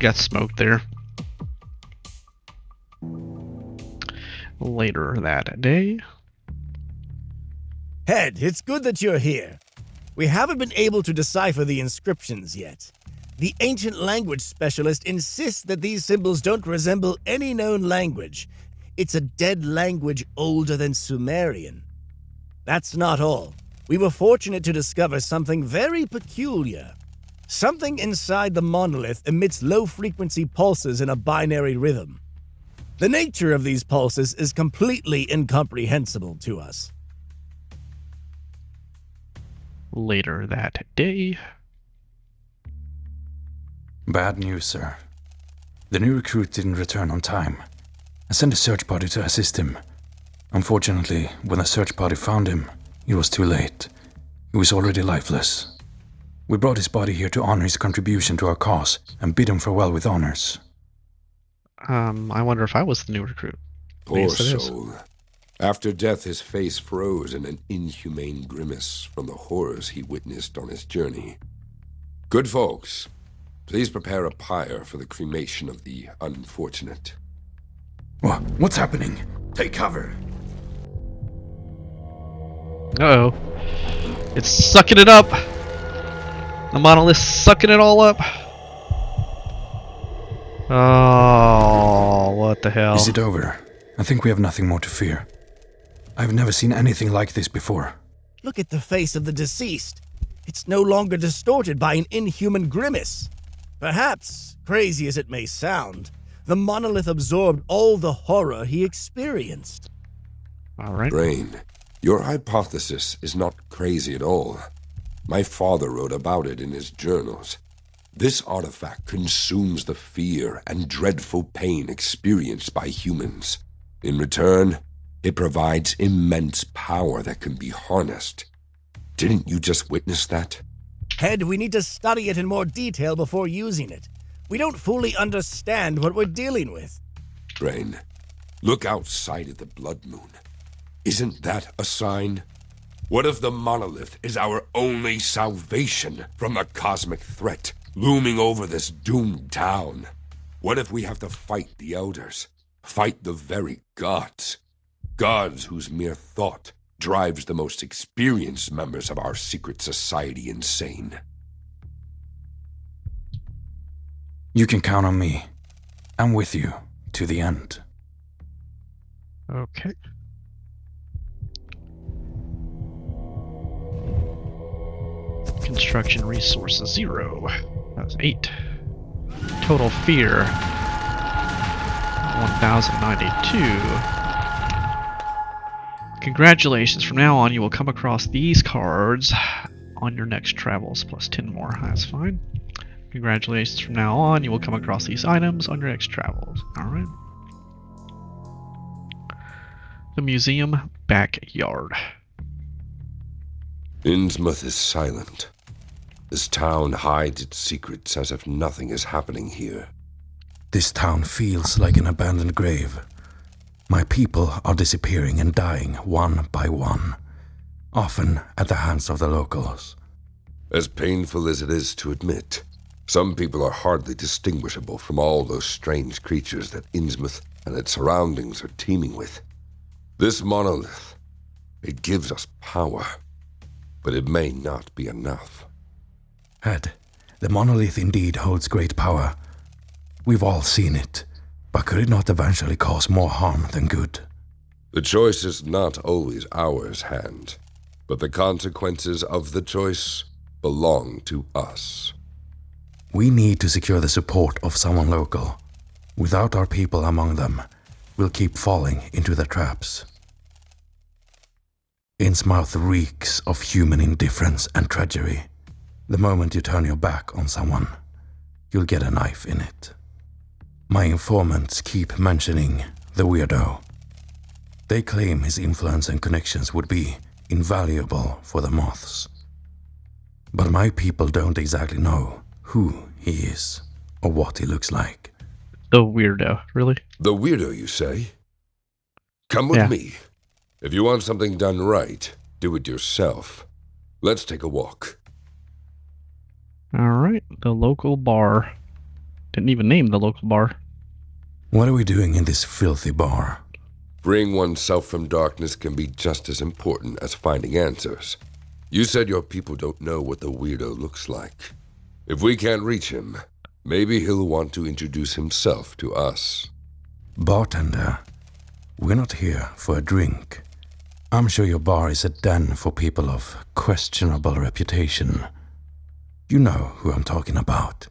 Got smoked there. Later that day. Head, it's good that you're here. We haven't been able to decipher the inscriptions yet. The ancient language specialist insists that these symbols don't resemble any known language. It's a dead language older than Sumerian. That's not all. We were fortunate to discover something very peculiar. Something inside the monolith emits low-frequency pulses in a binary rhythm. The nature of these pulses is completely incomprehensible to us. Later that day. Bad news, sir. The new recruit didn't return on time. I sent a search party to assist him. Unfortunately, when the search party found him, it was too late. He was already lifeless. We brought his body here to honor his contribution to our cause and bid him farewell with honors. I wonder if I was the new recruit. Poor soul. After death, his face froze in an inhumane grimace from the horrors he witnessed on his journey. Good folks, please prepare a pyre for the cremation of the unfortunate. What's happening? Take cover. Uh-oh. It's sucking it up. The monolith's sucking it all up. Oh, what the hell? Is it over? I think we have nothing more to fear. I've never seen anything like this before. Look at the face of the deceased. It's no longer distorted by an inhuman grimace. Perhaps, crazy as it may sound, the monolith absorbed all the horror he experienced. All right. Brain, your hypothesis is not crazy at all. My father wrote about it in his journals. This artifact consumes the fear and dreadful pain experienced by humans. In return, it provides immense power that can be harnessed. Didn't you just witness that? Head, we need to study it in more detail before using it. We don't fully understand what we're dealing with. Brain, look outside at the blood moon. Isn't that a sign? What if the monolith is our only salvation from the cosmic threat looming over this doomed town? What if we have to fight the elders? Fight the very gods? Gods whose mere thought drives the most experienced members of our secret society insane. You can count on me. I'm with you to the end. Okay. Construction resources 0. That was 8. Total fear 1092. Congratulations. From now on, you will come across these cards on your next travels, plus 10 more. That's fine. Congratulations. From now on, you will come across these items on your next travels. Alright. The museum backyard. Innsmouth is silent. This town hides its secrets as if nothing is happening here. This town feels like an abandoned grave. My people are disappearing and dying one by one, often at the hands of the locals. As painful as it is to admit, some people are hardly distinguishable from all those strange creatures that Innsmouth and its surroundings are teeming with. This monolith, it gives us power, but it may not be enough. Ed, the monolith indeed holds great power. We've all seen it, but could it not eventually cause more harm than good? The choice is not always ours, Hand, but the consequences of the choice belong to us. We need to secure the support of someone local. Without our people among them, we'll keep falling into the traps. Innsmouth reeks of human indifference and treachery. The moment you turn your back on someone, you'll get a knife in it. My informants keep mentioning the weirdo. They claim his influence and connections would be invaluable for the moths. But my people don't exactly know who he is or what he looks like. The weirdo, really? The weirdo, you say? Come with me. If you want something done right, do it yourself. Let's take a walk. Alright, the local bar. Didn't even name the local bar. What are we doing in this filthy bar? Freeing oneself from darkness can be just as important as finding answers. You said your people don't know what the weirdo looks like. If we can't reach him, maybe he'll want to introduce himself to us. Bartender, we're not here for a drink. I'm sure your bar is a den for people of questionable reputation. You know who I'm talking about.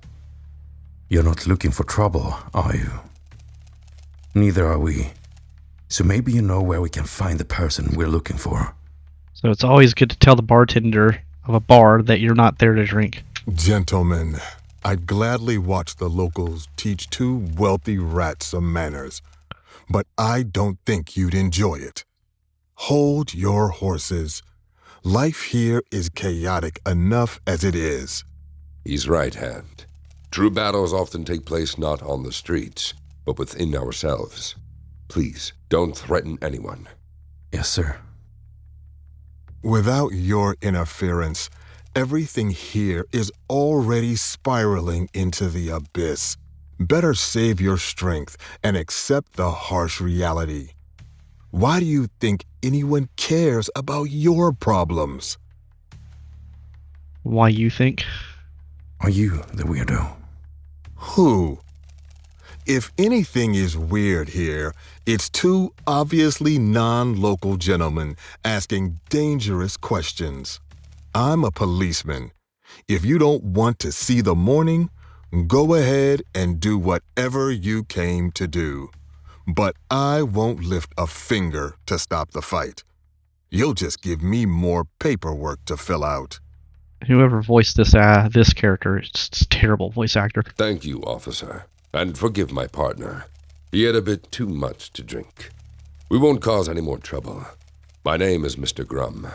You're not looking for trouble, are you? Neither are we. So maybe you know where we can find the person we're looking for. So it's always good to tell the bartender of a bar that you're not there to drink. Gentlemen, I'd gladly watch the locals teach two wealthy rats some manners, but I don't think you'd enjoy it. Hold your horses. Life here is chaotic enough as it is. He's right, Hand. True battles often take place not on the streets, but within ourselves. Please, don't threaten anyone. Yes, sir. Without your interference, everything here is already spiraling into the abyss. Better save your strength and accept the harsh reality. Why do you think anyone cares about your problems? Why you think? Are you the weirdo? Who? If anything is weird here, it's two obviously non-local gentlemen asking dangerous questions. I'm a policeman. If you don't want to see the morning, go ahead and do whatever you came to do. But I won't lift a finger to stop the fight. You'll just give me more paperwork to fill out. Whoever voiced this character, it's a terrible voice actor. Thank you, officer. And forgive my partner. He had a bit too much to drink. We won't cause any more trouble. My name is Mr. Grum.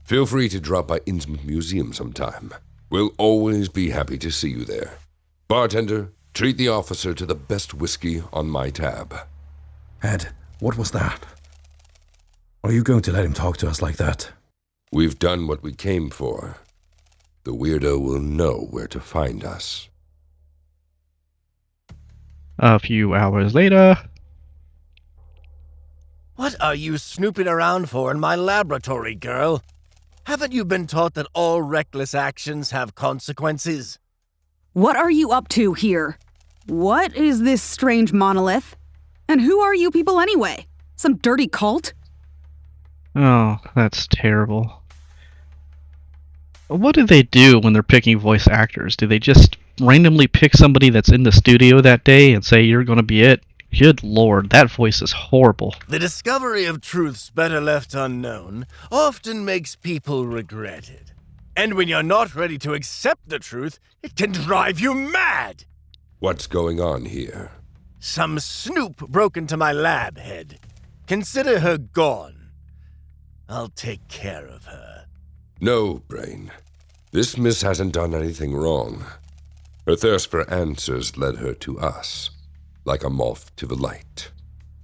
Feel free to drop by Innsmouth Museum sometime. We'll always be happy to see you there. Bartender, treat the officer to the best whiskey on my tab. Ed, what was that? Are you going to let him talk to us like that? We've done what we came for. The weirdo will know where to find us. A few hours later. What are you snooping around for in my laboratory, girl? Haven't you been taught that all reckless actions have consequences? What are you up to here? What is this strange monolith? And who are you people anyway? Some dirty cult? Oh, that's terrible. What do they do when they're picking voice actors? Do they just randomly pick somebody that's in the studio that day and say, you're going to be it? Good lord, that voice is horrible. The discovery of truths better left unknown often makes people regret it. And when you're not ready to accept the truth, it can drive you mad! What's going on here? Some snoop broke into my lab, Head. Consider her gone. I'll take care of her. No, Brain. This miss hasn't done anything wrong. Her thirst for answers led her to us, like a moth to the light.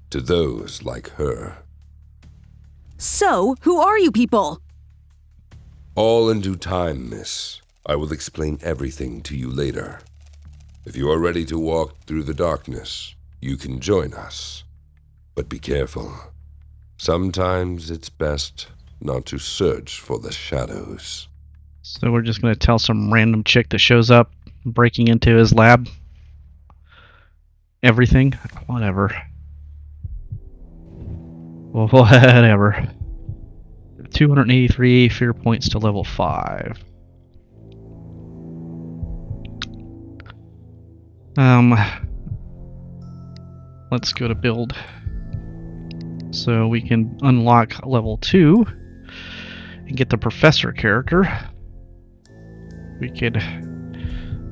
To those like her. So, who are you people? All in due time, miss. I will explain everything to you later. If you are ready to walk through the darkness, you can join us. But be careful. Sometimes it's best not to search for the shadows. So we're just gonna tell some random chick that shows up, breaking into his lab. Everything? Whatever. Well, whatever. 283 fear points to level 5. Let's go to build. So we can unlock level 2 and get the professor character. We could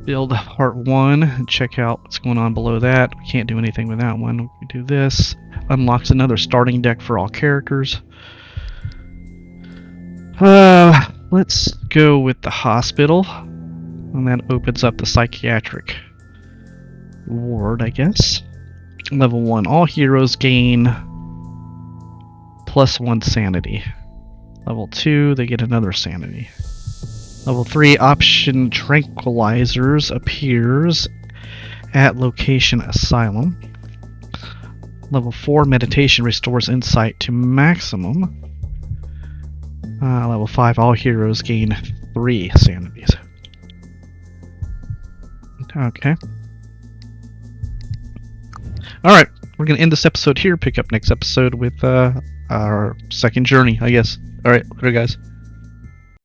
build part 1 and check out what's going on below that. We can't do anything with that one. We can do this. Unlocks another starting deck for all characters. Let's go with the hospital. And that opens up the psychiatric ward, I guess. Level 1. All heroes gain +1 sanity. Level 2, they get another sanity. Level 3, option tranquilizers appears at location asylum. Level 4, meditation restores insight to maximum. Level 5, all heroes gain 3 sanities. Okay. Alright, we're going to end this episode here, pick up next episode with our second journey, I guess. Alright, later guys.